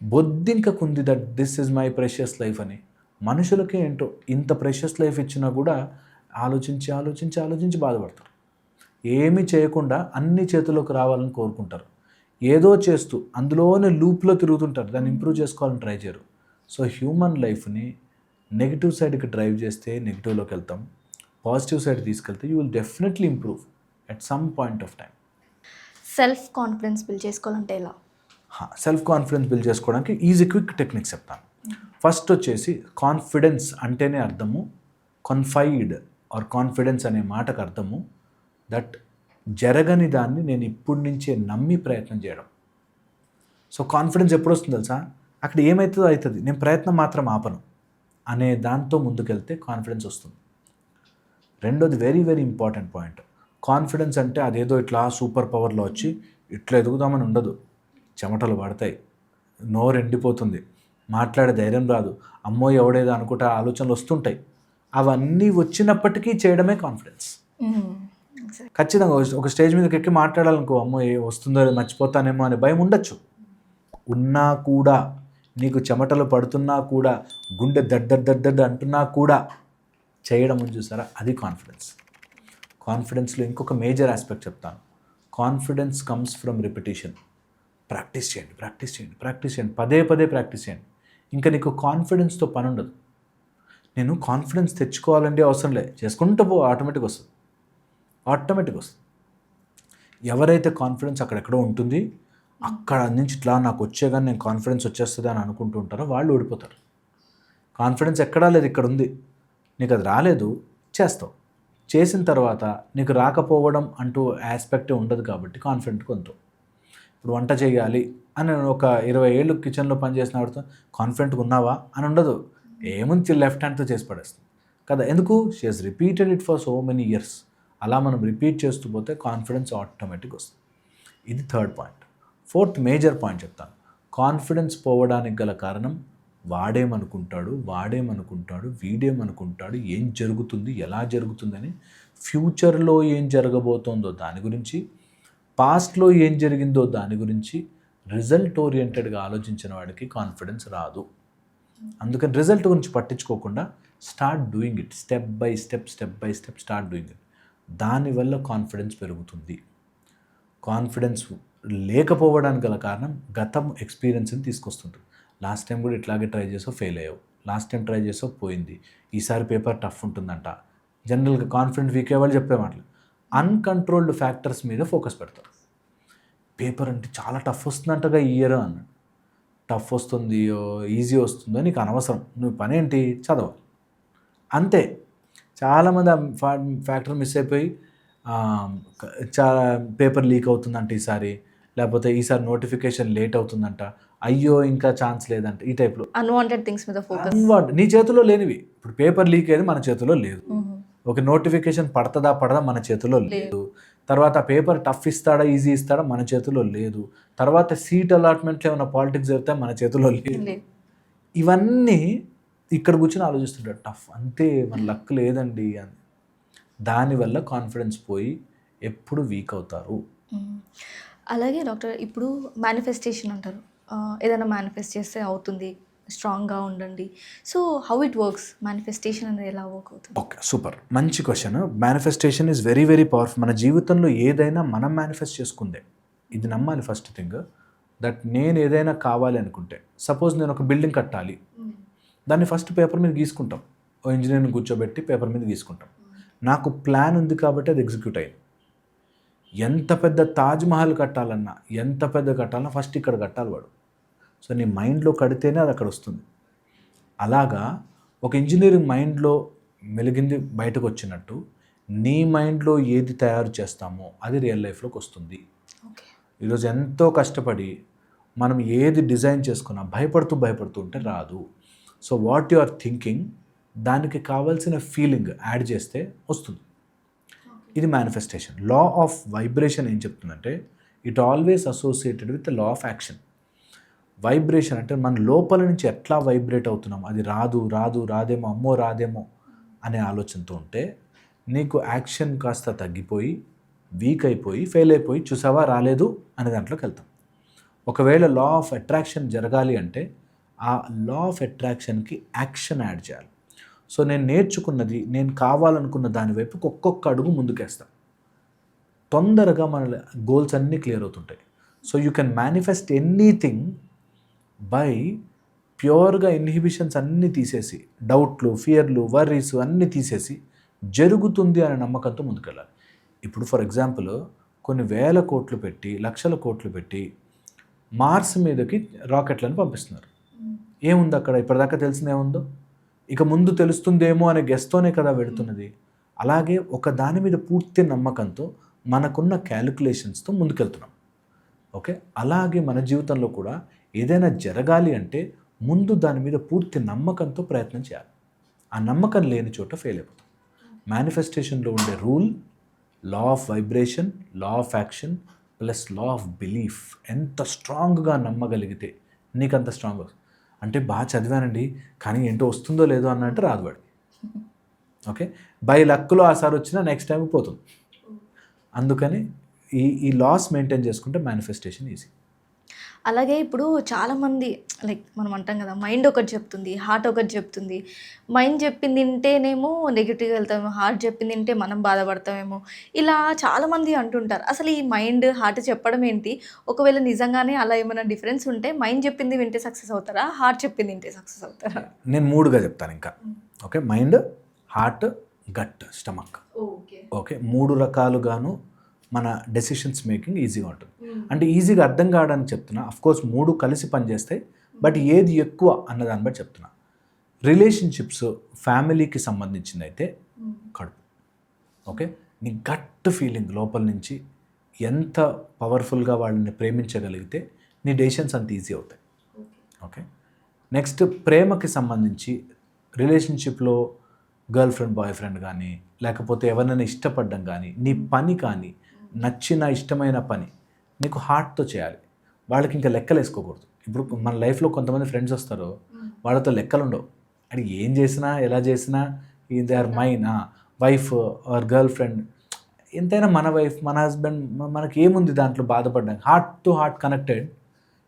బొద్దింకకుంది that this is my precious life అని. మనుషులకే ఏంటో ఇంత ప్రెషియస్ లైఫ్ ఇచ్చినా కూడా ఆలోచించి బాధపడతారు. ఏమీ చేయకుండా అన్ని చేతుల్లోకి రావాలని కోరుకుంటారు. ఏదో చేస్తూ అందులోనే లూప్లో తిరుగుతుంటారు, దాన్ని ఇంప్రూవ్ చేసుకోవాలని ట్రై చేయరు. సో హ్యూమన్ లైఫ్ని నెగిటివ్ సైడ్కి డ్రైవ్ చేస్తే నెగిటివ్లోకి వెళ్తాం, పాజిటివ్ సైడ్ తీసుకెళ్తే you will definitely improve at some point of time. Self confidence build చేసుకోవాలంటే ఎలా? సెల్ఫ్ కాన్ఫిడెన్స్ బిల్డ్ చేసుకోవడానికి ఈజీ క్విక్ టెక్నిక్స్ చెప్తాను. ఫస్ట్ వచ్చేసి కాన్ఫిడెన్స్ అంటేనే అర్థము, కన్ఫైడ్ ఆర్ కాన్ఫిడెన్స్ అనే మాటకు అర్థము దట్ జరగని దాన్ని నేను ఇప్పటి నుంచే నమ్మి ప్రయత్నం చేయడం. సో కాన్ఫిడెన్స్ ఎప్పుడు వస్తుంది తెలుసా? అక్కడ ఏమవుతుందో అవుతుంది, నేను ప్రయత్నం మాత్రం ఆపను అనే దాంతో ముందుకెళ్తే కాన్ఫిడెన్స్ వస్తుంది. రెండోది very very important point, confidence అంటే అదేదో ఇట్లా సూపర్ పవర్లో వచ్చి ఇట్లా ఎదుగుదామని ఉండదు. చెమటలు పడతాయి, నోరు ఎండిపోతుంది, మాట్లాడే ధైర్యం రాదు, అమ్మో ఎవడేదో అనుకుంటా ఆలోచనలు వస్తుంటాయి. అవన్నీ వచ్చినప్పటికీ చేయడమే కాన్ఫిడెన్స్. ఖచ్చితంగా ఒక స్టేజ్ మీదకి ఎక్కి మాట్లాడాలనుకో, అమ్మో వస్తుందో మర్చిపోతానేమో అనే భయం ఉండొచ్చు. ఉన్నా కూడా, నీకు చెమటలు పడుతున్నా కూడా, గుండె దడ్డ అంటున్నా కూడా చేయడం చూసారా, అది కాన్ఫిడెన్స్. కాన్ఫిడెన్స్లో ఇంకొక మేజర్ ఆస్పెక్ట్ చెప్తాను. Confidence comes from repetition. Practice చేయండి, ప్రాక్టీస్ చేయండి, ప్రాక్టీస్ చేయండి, పదే పదే ప్రాక్టీస్ చేయండి. ఇంకా నీకు కాన్ఫిడెన్స్తో పని ఉండదు. నేను కాన్ఫిడెన్స్ తెచ్చుకోవాలంటే అవసరం లేదు, చేసుకుంటూ పో, ఆటోమేటిక్ వస్తుంది, ఆటోమేటిక్ వస్తుంది. ఎవరైతే కాన్ఫిడెన్స్ అక్కడెక్కడో ఉంటుంది, అక్కడ నుంచి ఇట్లా నాకు వచ్చే కానీ నేను కాన్ఫిడెన్స్ వచ్చేస్తుంది అని అనుకుంటూ ఉంటారో వాళ్ళు ఓడిపోతారు. కాన్ఫిడెన్స్ ఎక్కడా లేదు, ఇక్కడ ఉంది. నీకు అది రాలేదు, చేస్తావు. చేసిన తర్వాత నీకు రాకపోవడం అంటూ ఆస్పెక్టే ఉండదు కాబట్టి కాన్ఫిడెంట్ కొంటావు. ఇప్పుడు వంట చేయాలి అని ఒక 20 ఏళ్ళు కిచెన్లో పనిచేసిన వాడితో కాన్ఫిడెంట్గా ఉన్నావా అని ఉండదు. ఏముంది, లెఫ్ట్ హ్యాండ్తో చేసి పడేస్తుంది కదా. ఎందుకు? She has repeated it for so many years. అలా మనం రిపీట్ చేస్తూ పోతే కాన్ఫిడెన్స్ ఆటోమేటిక్ వస్తుంది. ఇది third point. Fourth major point చెప్తాను. కాన్ఫిడెన్స్ పోవడానికి గల కారణం వాడేమనుకుంటాడు, వీడేమనుకుంటాడు, ఏం జరుగుతుంది, ఎలా జరుగుతుందని, ఫ్యూచర్లో ఏం జరగబోతోందో దాని గురించి, పాస్ట్లో ఏం జరిగిందో దాని గురించి రిజల్ట్ ఓరియంటెడ్గా ఆలోచించిన వాడికి కాన్ఫిడెన్స్ రాదు. అందుకని రిజల్ట్ గురించి పట్టించుకోకుండా start doing it, step by step start doing it. దానివల్ల కాన్ఫిడెన్స్ పెరుగుతుంది. కాన్ఫిడెన్స్ లేకపోవడానికి గల కారణం గతం ఎక్స్పీరియన్స్ని తీసుకొస్తుంటుంది. లాస్ట్ టైం కూడా ఇట్లాగే ట్రై చేసావు, ఫెయిల్ అయ్యావు, లాస్ట్ టైం ట్రై చేసావు, పోయింది, ఈసారి పేపర్ టఫ్ ఉంటుందంట. జనరల్గా కాన్ఫిడెంట్ వీక్ అయ్యే వాళ్ళు చెప్పే మాటలు. అన్కంట్రోల్డ్ ఫ్యాక్టర్స్ మీద ఫోకస్ పెడతారు. పేపర్ అంటే చాలా టఫ్ వస్తుందంటగా ఈ ఇయర్ అన్నాడు. టఫ్ వస్తుంది, ఈజీ వస్తుందో నీకు అనవసరం, నువ్వు పని ఏంటి, చదవాలి అంతే. చాలామంది ఆ ఫ్యాక్టర్ మిస్ అయిపోయి చాలా పేపర్ లీక్ అవుతుందంట ఈసారి, లేకపోతే ఈసారి నోటిఫికేషన్ లేట్ అవుతుందంట, అయ్యో ఇంకా ఛాన్స్ లేదంట, ఈ టైప్లో అన్వాంటెడ్ థింగ్స్ మీద ఫోకస్. నీ చేతిలో లేనివి. ఇప్పుడు పేపర్ లీక్ అయ్యేది మన చేతిలో లేదు, ఒక నోటిఫికేషన్ పడదా మన చేతిలో లేదు, తర్వాత పేపర్ టఫ్ ఇస్తాడా ఈజీ ఇస్తాడా మన చేతిలో లేదు, తర్వాత సీట్ అలాట్మెంట్లో ఏమైనా పాలిటిక్స్ జరిగితే మన చేతిలో లేదు. ఇవన్నీ ఇక్కడ కూర్చొని ఆలోచిస్తుంటాడు, టఫ్ అంతే, మన లక్ లేదండి అని. దానివల్ల కాన్ఫిడెన్స్ పోయి ఎప్పుడు వీక్ అవుతారు. అలాగే డాక్టర్, ఇప్పుడు మేనిఫెస్టేషన్ అంటారు, ఏదైనా మేనిఫెస్ట్ చేస్తే అవుతుంది, స్ట్రాంగ్గా ఉండండి. So how it works, manifestation అనేది ఎలా వర్క్ అవుతుంది? ఓకే, సూపర్, మంచి question. Manifestation is very very powerful. మన జీవితంలో ఏదైనా మనం మేనిఫెస్ట్ చేసుకుందే. ఇది నమ్మాలి ఫస్ట్ థింగ్, దట్ నేను ఏదైనా కావాలి అనుకుంటే, సపోజ్ నేను ఒక బిల్డింగ్ కట్టాలి, దాన్ని ఫస్ట్ పేపర్ మీద గీసుకుంటాం, ఓ ఇంజనీర్ని కూర్చోబెట్టి పేపర్ మీద గీసుకుంటాం. నాకు ప్లాన్ ఉంది కాబట్టి అది ఎగ్జిక్యూట్ అయింది. ఎంత పెద్ద తాజ్మహల్ కట్టాలన్నా, ఎంత పెద్ద కట్టాలన్నా ఫస్ట్ ఇక్కడ కట్టాలి వాడు. సో నీ మైండ్లో కడితేనే అది అక్కడ వస్తుంది. అలాగా ఒక ఇంజనీరింగ్ మైండ్లో మెలిగింది బయటకు వచ్చినట్టు, నీ మైండ్లో ఏది తయారు చేస్తామో అది రియల్ లైఫ్లోకి వస్తుంది. ఈరోజు ఎంతో కష్టపడి మనం ఏది డిజైన్ చేసుకున్నా భయపడుతూ ఉంటే రాదు. So what you are thinking, దానికి కావాల్సిన ఫీలింగ్ యాడ్ చేస్తే వస్తుంది. ఇది మేనిఫెస్టేషన్. లా ఆఫ్ వైబ్రేషన్ ఏం చెప్తుందంటే, it always associated with law of action. Vibration అంటే మన లోపల నుంచి ఎట్లా వైబ్రేట్ అవుతున్నాం, అది రాదేమో, అమ్మో రాదేమో అనే ఆలోచనతో ఉంటే నీకు యాక్షన్ కాస్త తగ్గిపోయి, వీక్ అయిపోయి, ఫెయిల్ అయిపోయి, చూసావా రాలేదు అనే దాంట్లోకి వెళ్తాం. ఒకవేళ లా ఆఫ్ అట్రాక్షన్ జరగాలి అంటే ఆ లా ఆఫ్ అట్రాక్షన్కి యాక్షన్ యాడ్ చేయాలి. సో నేను నేర్చుకున్నది, నేను కావాలనుకున్న దాని వైపు ఒక్కొక్క అడుగు ముందుకేస్తాను. తొందరగా మన గోల్స్ అన్నీ క్లియర్ అవుతుంటాయి. So you can manifest anything by ప్యూర్గా ఇన్హిబిషన్స్ అన్నీ తీసేసి, డౌట్లు, ఫియర్లు, వర్రీస్ అన్నీ తీసేసి జరుగుతుంది అనే నమ్మకంతో ముందుకెళ్ళాలి. ఇప్పుడు ఫర్ ఎగ్జాంపుల్ కొన్ని వేల కోట్లు పెట్టి, లక్షల కోట్లు పెట్టి మార్స్ మీదకి రాకెట్లను పంపిస్తున్నారు. ఏముంది అక్కడ? ఇప్పటిదాకా తెలిసింది ఏముందో, ఇక ముందు తెలుస్తుందేమో అనే గెస్తోనే కదా పెడుతున్నది. అలాగే ఒక దాని మీద పూర్తి నమ్మకంతో మనకున్న క్యాలిక్యులేషన్స్తో ముందుకెళ్తున్నాం. ఓకే, అలాగే మన జీవితంలో కూడా ఏదైనా జరగాలి అంటే ముందు దాని మీద పూర్తి నమ్మకంతో ప్రయత్నం చేయాలి. ఆ నమ్మకం లేని చోట ఫెయిల్ అయిపోతాం. మేనిఫెస్టేషన్లో ఉండే rule law of vibration, law of action plus law of belief. ఎంత స్ట్రాంగ్గా నమ్మగలిగితే నీకు అంత స్ట్రాంగ్. అంటే బాగా చదివానండి కానీ ఏంటో వస్తుందో లేదో అన్నట్టు రాదు వాడికి. ఓకే, బై లక్లో ఆసారి వచ్చినా నెక్స్ట్ టైం పోతుంది. అందుకని ఈ లాస్ మెయింటైన్ చేసుకుంటే మేనిఫెస్టేషన్ ఈజీ. అలాగే ఇప్పుడు చాలామంది లైక్ మనం అంటాం కదా, మైండ్ ఒకటి చెప్తుంది, హార్ట్ ఒకటి చెప్తుంది. మైండ్ చెప్పింది వింటేనేమో నెగిటివ్‌గా వెళ్తామేమో, హార్ట్ చెప్పింది వింటే మనం బాధపడతామేమో. ఇలా చాలామంది అంటుంటారు. అసలు ఈ మైండ్, హార్ట్ చెప్పడం ఏంటి? ఒకవేళ నిజంగానే అలా ఏమైనా డిఫరెన్స్ ఉంటే మైండ్ చెప్పింది వింటే సక్సెస్ అవుతారా? హార్ట్ చెప్పింది వింటే సక్సెస్ అవుతారా? నేను 3గా చెప్తాను ఇంకా. Okay, mind, heart, gut, stomach. Okay. Okay, 3 రకాలుగాను మన డెసిషన్స్ మేకింగ్ ఈజీగా ఉంటుంది. అంటే ఈజీగా అర్థం కావడానికి చెప్తున్నా. కోర్స్ 3 కలిసి పనిచేస్తాయి, బట్ ఏది ఎక్కువ అన్నదాన్ని బట్టి చెప్తున్నా. రిలేషన్షిప్స్ ఫ్యామిలీకి సంబంధించింది అయితే కడుపు. ఓకే, నీ గట్ ఫీలింగ్ లోపల నుంచి ఎంత పవర్ఫుల్గా వాళ్ళని ప్రేమించగలిగితే నీ డెసిషన్స్ అంత ఈజీ అవుతాయి. ఓకే, నెక్స్ట్ ప్రేమకి సంబంధించి రిలేషన్షిప్లో గర్ల్ ఫ్రెండ్, బాయ్ ఫ్రెండ్ కానీ, లేకపోతే ఎవరినైనా ఇష్టపడడం కానీ, నీ పని కానీ, నచ్చిన ఇష్టమైన పని నీకు హార్ట్తో చేయాలి. వాళ్ళకి ఇంకా లెక్కలు వేసుకోకూడదు. ఇప్పుడు మన లైఫ్లో కొంతమంది ఫ్రెండ్స్ వస్తారు, వాళ్ళతో లెక్కలు ఉండవు. అది ఏం చేసినా, ఎలా చేసినా they are mine. Wife or girlfriend, ఎంతైనా మన వైఫ్, మన హస్బెండ్, మనకి ఏముంది దాంట్లో బాధపడడానికి. హార్ట్ టు హార్ట్ కనెక్టెడ్,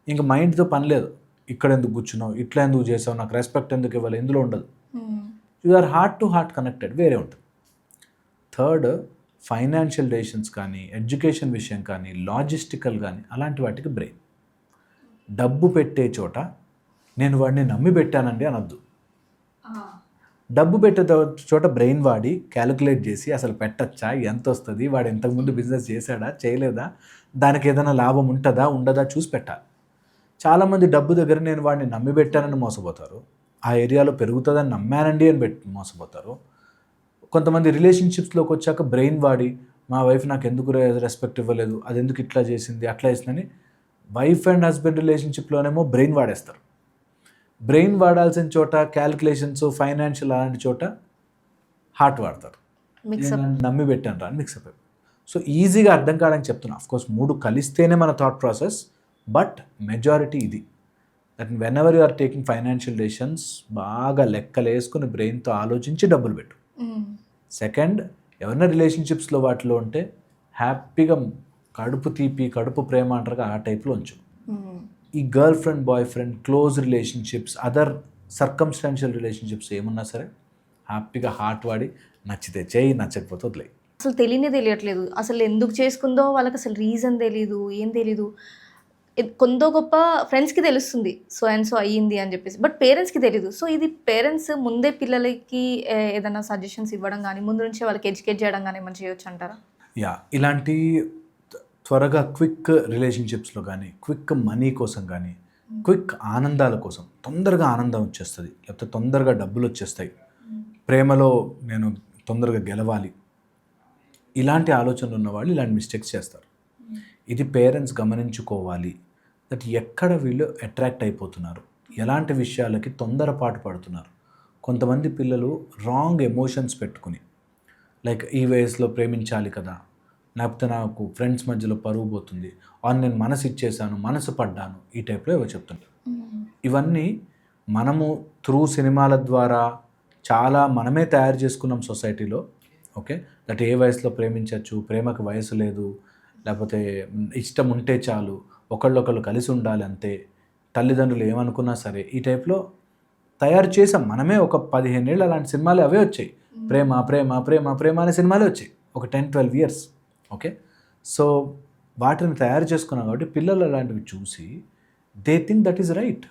ఇంకా మైండ్తో పని లేదు. ఇక్కడ ఎందుకు కూర్చున్నావు, ఇట్లా ఎందుకు చేసావు, నాకు రెస్పెక్ట్ ఎందుకు ఇవ్వాలి, ఇందులో ఉండదు. You are heart to heart connected, వేరే ఉంటుంది. థర్డ్, ఫైనాన్షియల్ డెసిషన్స్ కానీ, ఎడ్యుకేషన్ విషయం కానీ, లాజిస్టికల్ కానీ, అలాంటి వాటికి బ్రెయిన్. డబ్బు పెట్టే చోట నేను వాడిని నమ్మి పెట్టానండి అనొద్దు. డబ్బు పెట్టే చోట బ్రెయిన్ వాడి క్యాలిక్యులేట్ చేసి అసలు పెట్టచ్చా, ఎంత వస్తుంది, వాడు ఇంతకుముందు బిజినెస్ చేశాడా, చేయలేదా, దానికి ఏదైనా లాభం ఉంటుందా, ఉండదా చూసి పెట్టాలి. చాలామంది డబ్బు దగ్గర నేను వాడిని నమ్మి పెట్టానని మోసపోతారు. ఆ ఏరియాలో పెరుగుతుందని నమ్మానండి అని మోసపోతారు. కొంతమంది రిలేషన్షిప్స్లోకి వచ్చాక బ్రెయిన్ వాడి మా వైఫ్ నాకు ఎందుకు రెస్పెక్ట్ ఇవ్వలేదు, అది ఎందుకు ఇట్లా చేసింది, అట్లా చేసిందని వైఫ్ అండ్ హస్బెండ్ రిలేషన్షిప్లోనేమో బ్రెయిన్ వాడేస్తారు. బ్రెయిన్ వాడాల్సిన చోట క్యాలిక్యులేషన్స్, ఫైనాన్షియల్ అలాంటి చోట హార్ట్ వాడతారు. నమ్మి పెట్టాను రా అని మిక్సప్ అయిపోయి. సో ఈజీగా అర్థం కావడానికి చెప్తున్నా. అఫ్కోర్స్ 3 కలిస్తేనే మన థాట్ ప్రాసెస్, బట్ మెజారిటీ ఇది. That whenever you are taking financial decisions బాగా లెక్కలు వేసుకుని బ్రెయిన్తో ఆలోచించి డబ్బులు పెట్టు. సెకండ్, ఎవరైనా రిలేషన్షిప్స్లో వాటిలో ఉంటే హ్యాపీగా కడుపు తీపి, కడుపు ప్రేమ అంటారు ఆ టైప్లో ఉంచు. ఈ girl friend, boy friend, close relationships, other circumstantial relationships ఏమున్నా సరే హ్యాపీగా హార్ట్ వాడి నచ్చితే చేయి, నచ్చకపోతే వదిలేయి. అసలు తెలియట్లేదు. అసలు ఎందుకు చేసుకుందో వాళ్ళకి అసలు రీజన్ తెలీదు, ఏం తెలీదు. కొందో గొప్ప ఫ్రెండ్స్‌కి తెలుస్తుంది. సో అండ్ సో అయ్యింది అని చెప్పేసి. బట్ పేరెంట్స్‌కి తెలీదు. సో ఇది పేరెంట్స్ ముందే పిల్లలకి ఏదైనా సజెషన్స్ ఇవ్వడం గానీ, ముందు నుంచే వాళ్ళకి ఎడ్యుకేట్ చేయడం గానీ ఏమైనా చేయొచ్చు అంటారా? ఇలాంటి త్వరగా క్విక్ రిలేషన్షిప్స్లో కానీ, క్విక్ మనీ కోసం కానీ, క్విక్ ఆనందాల కోసం, తొందరగా ఆనందం వచ్చేస్తుంది, లేకపోతే తొందరగా డబ్బులు వచ్చేస్తాయి, ప్రేమలో నేను తొందరగా గెలవాలి, ఇలాంటి ఆలోచనలు ఉన్నవాళ్ళు ఇలాంటి మిస్టేక్స్ చేస్తారు. ఇది పేరెంట్స్ గమనించుకోవాలి. దట్ ఎక్కడ వీళ్ళు అట్రాక్ట్ అయిపోతున్నారు, ఎలాంటి విషయాలకి తొందరపాటు పడుతున్నారు. కొంతమంది పిల్లలు రాంగ్ ఎమోషన్స్ పెట్టుకుని, లైక్ ఈ వయసులో ప్రేమించాలి కదా, లేకపోతే నాకు ఫ్రెండ్స్ మధ్యలో పరువు పోతుంది, నేను మనసు ఇచ్చేసాను, మనసు పడ్డాను, ఈ టైప్లో ఏవో చెప్తుంటారు. ఇవన్నీ మనము త్రూ సినిమాల ద్వారా చాలా మనమే తయారు చేసుకున్నాం సొసైటీలో. ఓకే, దట్ ఏ వయసులో ప్రేమించవచ్చు, ప్రేమకు వయసు లేదు, లేకపోతే ఇష్టం ఉంటే చాలు, ఒకళ్ళొకళ్ళు కలిసి ఉండాలి అంతే, తల్లిదండ్రులు ఏమనుకున్నా సరే, ఈ టైప్లో తయారు చేసాం మనమే. ఒక 15 ఏళ్ళు అలాంటి సినిమాలు అవే వచ్చాయి. ప్రేమ ప్రేమ ప్రేమ ప్రేమ అనే సినిమాలే వచ్చాయి ఒక 10-12 ఇయర్స్. ఓకే, సో వాటిని తయారు చేసుకున్నాం కాబట్టి పిల్లలు అలాంటివి చూసి they think that is right,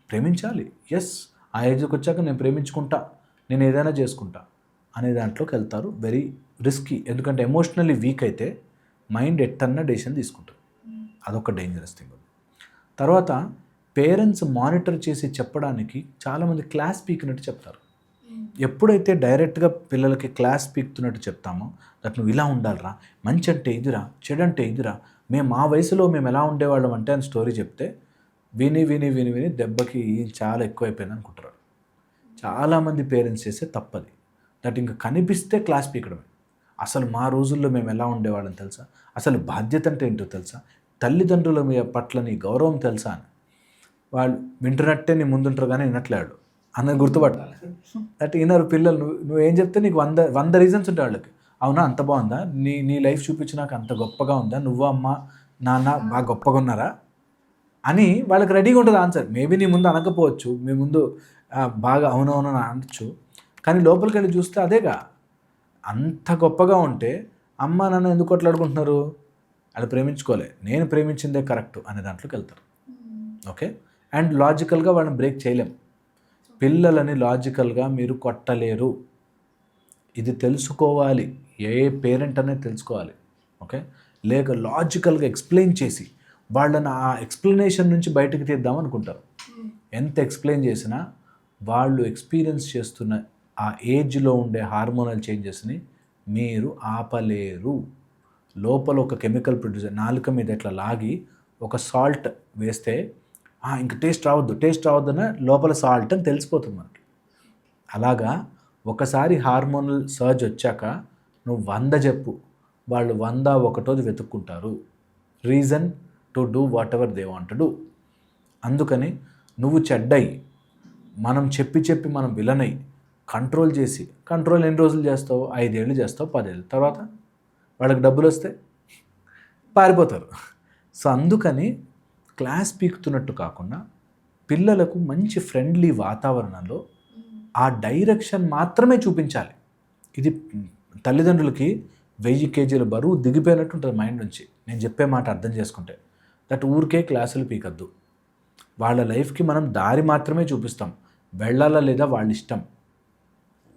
ప్రేమించాలి, ఎస్ ఆ ఏజ్కి వచ్చాక నేను ప్రేమించుకుంటా, నేను ఏదైనా చేసుకుంటా అనే దాంట్లోకి వెళ్తారు. వెరీ రిస్కీ, ఎందుకంటే ఎమోషనల్లీ వీక్ అయితే మైండ్ ఎట్టన్నా డెసిషన్ తీసుకుంటుంది. అదొక డేంజరస్ థింగ్. తర్వాత పేరెంట్స్ మానిటర్ చేసి చెప్పడానికి చాలామంది క్లాస్ పీకినట్టు చెప్తారు. ఎప్పుడైతే డైరెక్ట్గా పిల్లలకి క్లాస్ పీకుతున్నట్టు చెప్తామో, దట్ నువ్వు ఇలా ఉండాలిరా, మంచి అంటే ఇదిరా, చెడు అంటే ఇదిరా, మేము ఆ వయసులో మేము ఎలా ఉండేవాళ్ళం అంటే అని స్టోరీ చెప్తే విని విని విని విని దెబ్బకి చాలా ఎక్కువైపోయింది అనుకుంటారు. చాలామంది పేరెంట్స్ చేసే తప్పది. దట్ ఇంకా కనిపిస్తే క్లాస్ పీకడమే. అసలు మా రోజుల్లో మేము ఎలా ఉండేవాళ్ళం తెలుసా, అసలు బాధ్యత అంటే ఏంటో తెలుసా, తల్లిదండ్రుల పట్ల నీ గౌరవం తెలుసా అని వాళ్ళు వింటున్నట్టే నీ ముందుంటారు కానీ వినట్లేడు అన్నది గుర్తుపట్టాలి. దట్ ఈనారు పిల్లలు నువ్వేం చెప్తే నీకు 100 రీజన్స్ ఉంటాయి వాళ్ళకి. అవునా, అంత బాగుందా, నీ లైఫ్ చూపించి నాకు అంత గొప్పగా ఉందా, నువ్వు అమ్మ నాన్న బాగా గొప్పగా ఉన్నారా, అని వాళ్ళకి రెడీగా ఉంటుంది ఆన్సర్. మేబీ నీ ముందు అనకపోవచ్చు, మీ ముందు బాగా అవునవును అని అనొచ్చు, కానీ లోపలికి వెళ్ళి చూస్తే అదేగా. అంత గొప్పగా ఉంటే అమ్మ నాన్న ఎందుకు కొట్లాడుకుంటున్నారు? వాళ్ళు ప్రేమించుకోలే, నేను ప్రేమించిందే కరెక్ట్ అనే దాంట్లోకి వెళ్తారు. ఓకే, అండ్ లాజికల్గా వాళ్ళని బ్రేక్ చేయలేం. పిల్లలని లాజికల్గా మీరు కొట్టలేరు. ఇది తెలుసుకోవాలి, ఏ పేరెంట్ అనేది తెలుసుకోవాలి. ఓకే, లేక లాజికల్గా ఎక్స్ప్లెయిన్ చేసి వాళ్ళని ఆ ఎక్స్ప్లెనేషన్ నుంచి బయటకు తీద్దాం అనుకుంటారు. ఎంత ఎక్స్ప్లెయిన్ చేసినా వాళ్ళు ఎక్స్పీరియన్స్ చేస్తున్న ఆ ఏజ్లో ఉండే హార్మోనల్ చేంజెస్ని మీరు ఆపలేరు. లోపల ఒక కెమికల్ ప్రొడ్యూసర్ నాలుక మీద ఇట్లా లాగి ఒక సాల్ట్ వేస్తే ఇంక టేస్ట్ రావద్దని లోపల సాల్ట్ అని తెలిసిపోతుంది మనకి. అలాగా ఒకసారి హార్మోనల్ సర్జ్ వచ్చాక నువ్వు 100 చెప్పు, వాళ్ళు 101 వెతుక్కుంటారు. Reason to do whatever they want to do. అందుకని నువ్వు చెడ్డయి, మనం చెప్పి మనం విలనై కంట్రోల్ చేసి, కంట్రోల్ ఎన్ని రోజులు చేస్తావు? 5 ఏళ్ళు చేస్తావు, 10 ఏళ్ళు తర్వాత వాళ్ళకి డబ్బులు వస్తే పారిపోతారు. సో అందుకని క్లాస్ పీకుతున్నట్టు కాకుండా పిల్లలకు మంచి ఫ్రెండ్లీ వాతావరణంలో ఆ డైరెక్షన్ మాత్రమే చూపించాలి. ఇది తల్లిదండ్రులకి 1000 కేజీల బరువు దిగిపోయినట్టు ఉంటుంది మైండ్ నుంచి. నేను చెప్పే మాట అర్థం చేసుకుంటే దట్ ఊరికే క్లాసులు పీకద్దు. వాళ్ళ లైఫ్కి మనం దారి మాత్రమే చూపిస్తాం, వెళ్ళాలా లేదా వాళ్ళ ఇష్టం.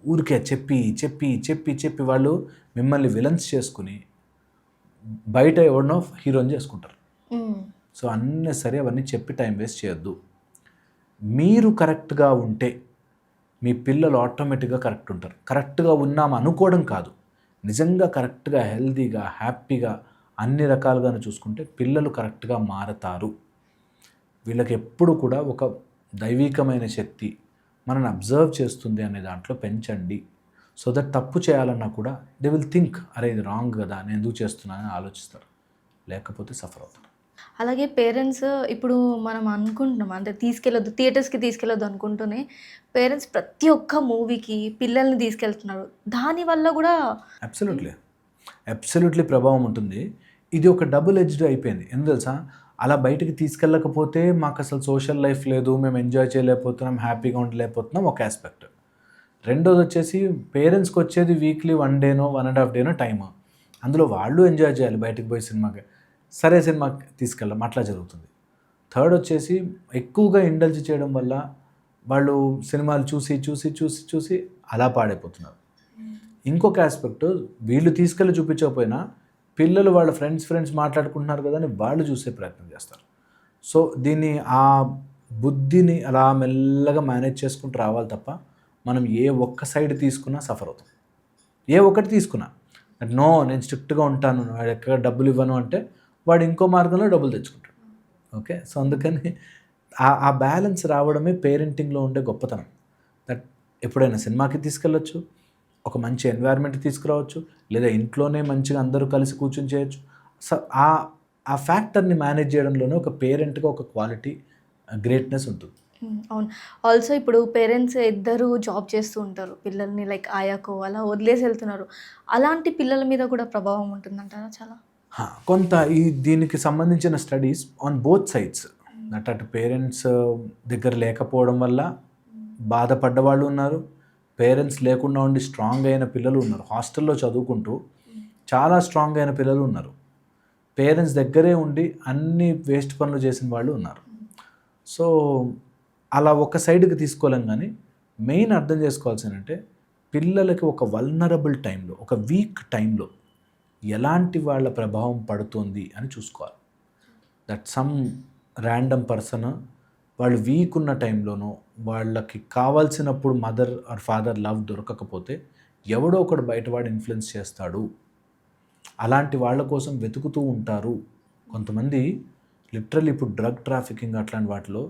ఊరికే చెప్పి వాళ్ళు మిమ్మల్ని విలన్స్ చేసుకుని బయట ఎవరినో హీరోని చేసుకుంటారు. సో అన్నెసరి అవన్నీ చెప్పి టైం వేస్ట్ చేయొద్దు. మీరు కరెక్ట్గా ఉంటే మీ పిల్లలు ఆటోమేటిక్గా కరెక్ట్ ఉంటారు. కరెక్ట్గా ఉన్నాం అనుకోవడం కాదు, నిజంగా కరెక్ట్గా హెల్తీగా హ్యాపీగా అన్ని రకాలుగానే చూసుకుంటే పిల్లలు కరెక్ట్గా మారతారు. వీళ్ళకి ఎప్పుడు కూడా ఒక దైవికమైన శక్తి మనల్ని అబ్జర్వ్ చేస్తుంది అనే దాంట్లో పెంచండి. సో దట్ తప్పు చేయాలన్నా కూడా దే విల్ థింక్, అరే ఇది రాంగ్ కదా, నేను ఎందుకు చేస్తున్నానని ఆలోచిస్తారు. లేకపోతే సఫర్ అవుతారు. అలాగే పేరెంట్స్ ఇప్పుడు మనం అనుకుంటున్నాం అంటే థియేటర్స్కి తీసుకెళ్ళొద్దు అనుకుంటూనే పేరెంట్స్ ప్రతి ఒక్క మూవీకి పిల్లల్ని తీసుకెళ్తున్నారు. దానివల్ల కూడా అబ్సల్యూట్లీ ప్రభావం ఉంటుంది. ఇది ఒక డబుల్ ఎడ్జ్డ్ అయిపోయింది. ఎందుకు తెలుసా? అలా బయటికి తీసుకెళ్ళకపోతే మాకు అసలు సోషల్ లైఫ్ లేదు, మేము ఎంజాయ్ చేయలేకపోతున్నాం, హ్యాపీగా ఉండలేకపోతున్నాం, ఒక ఆస్పెక్ట్. రెండోది వచ్చేసి పేరెంట్స్కి వచ్చేది వీక్లీ 1 డేనో 1.5 డేనో టైమ్. అందులో వాళ్ళు ఎంజాయ్ చేయాలి, బయటకు పోయి సినిమాకి, సరే సినిమాకి తీసుకెళ్ళాం, అట్లా జరుగుతుంది. థర్డ్ వచ్చేసి ఎక్కువగా ఇండల్జ్ చేయడం వల్ల వాళ్ళు సినిమాలు చూసి అలా పాడైపోతున్నారు. ఇంకొక ఆస్పెక్ట్, వీళ్ళు తీసుకెళ్ళి చూపించకపోయినా పిల్లలు వాళ్ళ ఫ్రెండ్స్ మాట్లాడుకుంటున్నారు కదా అని వాళ్ళు చూసే ప్రయత్నం చేస్తారు. సో దీన్ని ఆ బుద్ధిని అలా మెల్లగా మేనేజ్ చేసుకుంటూ రావాలి తప్ప మనం ఏ ఒక్క సైడ్ తీసుకున్నా సఫర్ అవుతాం. ఏ ఒక్కటి తీసుకున్నా నో నేను స్ట్రిక్ట్గా ఉంటాను, వాడు ఎక్కడ డబ్బులు ఇవ్వను అంటే వాడు ఇంకో మార్గంలో డబ్బులు తెచ్చుకుంటాడు. ఓకే, సో అందుకని ఆ బ్యాలెన్స్ రావడమే పేరెంటింగ్లో ఉండే గొప్పతనం. దట్ ఎప్పుడైనా సినిమాకి తీసుకెళ్ళొచ్చు, ఒక మంచి ఎన్వైర్న్మెంట్ తీసుకురావచ్చు, లేదా ఇంట్లోనే మంచిగా అందరూ కలిసి కూర్చొని చేయొచ్చు. సో ఆ ఫ్యాక్టర్ని మేనేజ్ చేయడంలోనే ఒక పేరెంట్గా ఒక క్వాలిటీ గ్రేట్నెస్ ఉంటుంది. అవును. ఆల్సో ఇప్పుడు పేరెంట్స్ ఇద్దరు జాబ్ చేస్తూ ఉంటారు, పిల్లల్ని లైక్ ఆయాకో అలా వదిలేసి వెళ్తున్నారు. అలాంటి పిల్లల మీద కూడా ప్రభావం ఉంటుందంటారా? చాలా కొంత దీనికి సంబంధించిన స్టడీస్ ఆన్ బోత్ సైడ్స్, అటు పేరెంట్స్ దగ్గర లేకపోవడం వల్ల బాధపడ్డ వాళ్ళు ఉన్నారు, పేరెంట్స్ లేకుండా ఉండి స్ట్రాంగ్ అయిన పిల్లలు ఉన్నారు. హాస్టల్లో చదువుకుంటూ చాలా స్ట్రాంగ్ అయిన పిల్లలు ఉన్నారు. పేరెంట్స్ దగ్గరే ఉండి అన్ని వేస్ట్ పనులు చేసిన వాళ్ళు ఉన్నారు. సో అలా ఒక సైడ్కి తీసుకోలేం. కానీ మెయిన్ అర్థం చేసుకోవాల్సిందంటే పిల్లలకి ఒక వల్నరబుల్ టైంలో, ఒక వీక్ టైంలో ఎలాంటి వాళ్ళ ప్రభావం పడుతుంది అని చూసుకోవాలి. దట్ సమ్ ర్యాండమ్ పర్సన్ వాళ్ళు వీక్ ఉన్న టైంలోనో వాళ్ళకి కావాల్సినప్పుడు మదర్ ఆర్ ఫాదర్ లవ్ దొరకకపోతే ఎవడో ఒకడు బయటవాడు ఇన్ఫ్లుయెన్స్ చేస్తాడు. అలాంటి వాళ్ళ కోసం వెతుకుతూ ఉంటారు. కొంతమంది లిటరల్లీ ఇప్పుడు డ్రగ్ ట్రాఫికింగ్ అట్లాంటి వాటిలో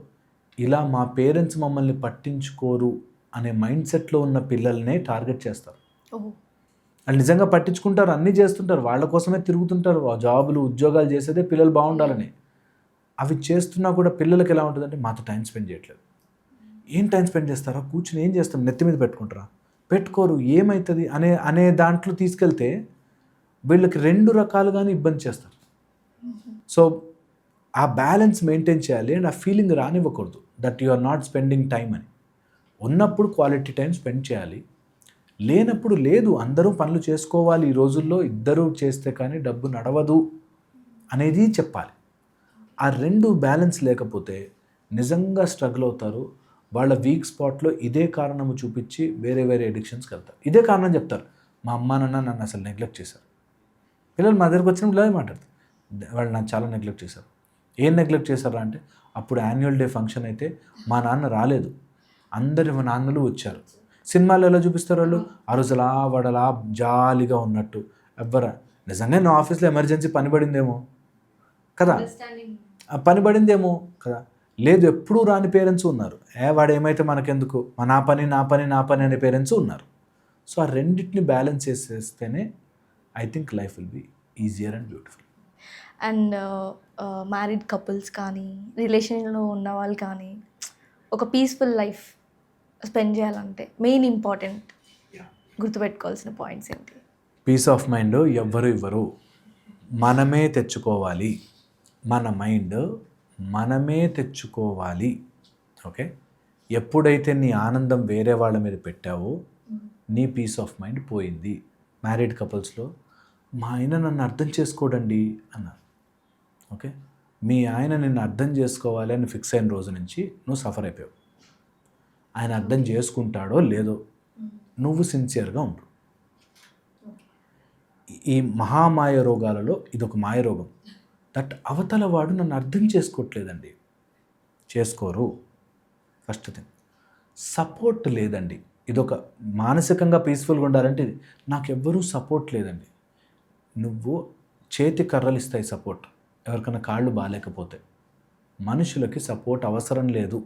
ఇలా మా పేరెంట్స్ మమ్మల్ని పట్టించుకోరు అనే మైండ్ సెట్లో ఉన్న పిల్లల్నే టార్గెట్ చేస్తారు. వాళ్ళు నిజంగా పట్టించుకుంటారు, అన్నీ చేస్తుంటారు, వాళ్ళ కోసమే తిరుగుతుంటారు, జాబులు ఉద్యోగాలు చేసేదే పిల్లలు బాగుండాలని. అవి చేస్తున్నా కూడా పిల్లలకి ఎలా ఉంటుందంటే మాతో టైం స్పెండ్ చేయట్లేదు. ఏం టైం స్పెండ్ చేస్తారా? కూర్చుని ఏం చేస్తాం? నెత్తి మీద పెట్టుకుంటారా? పెట్టుకోరు. ఏమవుతుంది అనే దాంట్లో తీసుకెళ్తే వీళ్ళకి 2 రకాలుగానే ఇబ్బంది చేస్తారు. సో ఆ బ్యాలెన్స్ మెయింటైన్ చేయాలి అండ్ ఆ ఫీలింగ్ రానివ్వకూడదు that you are not spending time అని. ఉన్నప్పుడు క్వాలిటీ టైం స్పెండ్ చేయాలి, లేనప్పుడు లేదు. అందరూ పనులు చేసుకోవాలి, ఈ రోజుల్లో ఇద్దరూ చేస్తే కానీ డబ్బు నడవదు అనేది చెప్పాలి. ఆ రెండు బ్యాలెన్స్ లేకపోతే నిజంగా స్ట్రగుల్ అవుతారు. వాళ్ళ వీక్ స్పాట్లో ఇదే కారణము చూపించి వేరే వేరే ఎడిక్షన్స్కి వెళ్తారు. ఇదే కారణం చెప్తారు, మా అమ్మ నాన్న నన్ను అసలు నెగ్లెక్ట్ చేశారు. పిల్లలు మా దగ్గరకు వచ్చినప్పుడు ఇలాగే మాట్లాడతారు, వాళ్ళు నన్ను చాలా నెగ్లెక్ట్ చేశారు. ఏం నెగ్లెక్ట్ చేశారా అంటే, అప్పుడు యాన్యువల్ డే ఫంక్షన్ అయితే మా నాన్న రాలేదు, అందరి మా నాన్నలు వచ్చారు. సినిమాలు ఎలా చూపిస్తారు వాళ్ళు, ఆ రోజు అలా వాడలా జాలీగా ఉన్నట్టు. ఎవ్వరా నిజంగా నా ఆఫీస్లో ఎమర్జెన్సీ పని పడిందేమో కదా, ఆ పని పడిందేమో కదా, లేదు ఎప్పుడూ రాని పేరెంట్స్ ఉన్నారు. వాడు ఏమైతే మనకెందుకు, నా పని నా పని నా పని అనే పేరెంట్స్ ఉన్నారు. సో ఆ రెండింటిని బ్యాలెన్స్ చేసేస్తేనే I think life will be easier and beautiful. And married couples కానీ రిలేషన్లో ఉన్న వాళ్ళు కానీ ఒక పీస్ఫుల్ లైఫ్ స్పెండ్ చేయాలంటే మెయిన్ ఇంపార్టెంట్ గుర్తుపెట్టుకోవాల్సిన పాయింట్స్ ఏంటి? పీస్ ఆఫ్ మైండ్ ఎవ్వరు ఇవ్వరు, మనమే తెచ్చుకోవాలి. మన మైండ్ మనమే తెచ్చుకోవాలి. ఓకే, ఎప్పుడైతే నీ ఆనందం వేరే వాళ్ళ మీద పెట్టావో నీ పీస్ ఆఫ్ మైండ్ పోయింది. మ్యారీడ్ కపుల్స్లో మా ఆయన నన్ను అర్థం చేసుకోడండి అన్నారు. ఓకే, మీ ఆయన నిన్ను అర్థం చేసుకోవాలి అని ఫిక్స్ అయిన రోజు నుంచి నువ్వు సఫర్ అయిపోయావు. ఆయన అర్థం చేసుకుంటాడో లేదో, నువ్వు సిన్సియర్గా ఉండు. ఈ మహామాయ రోగాలలో ఇదొక మాయ రోగం. దట్ అవతల వాడు నన్ను అర్థం చేసుకోవట్లేదండి, చేసుకోరు. First thing. సపోర్ట్ లేదండి, ఇదొక మానసికంగా పీస్ఫుల్గా ఉండాలంటే ఇది. నాకెవ్వరూ సపోర్ట్ లేదండి. నువ్వు చేతి కర్రలు ఇస్తాయి సపోర్ట్, ఎవరికైనా కాళ్ళు బాగాలేకపోతే. మనుషులకి సపోర్ట్ అవసరం లేదు.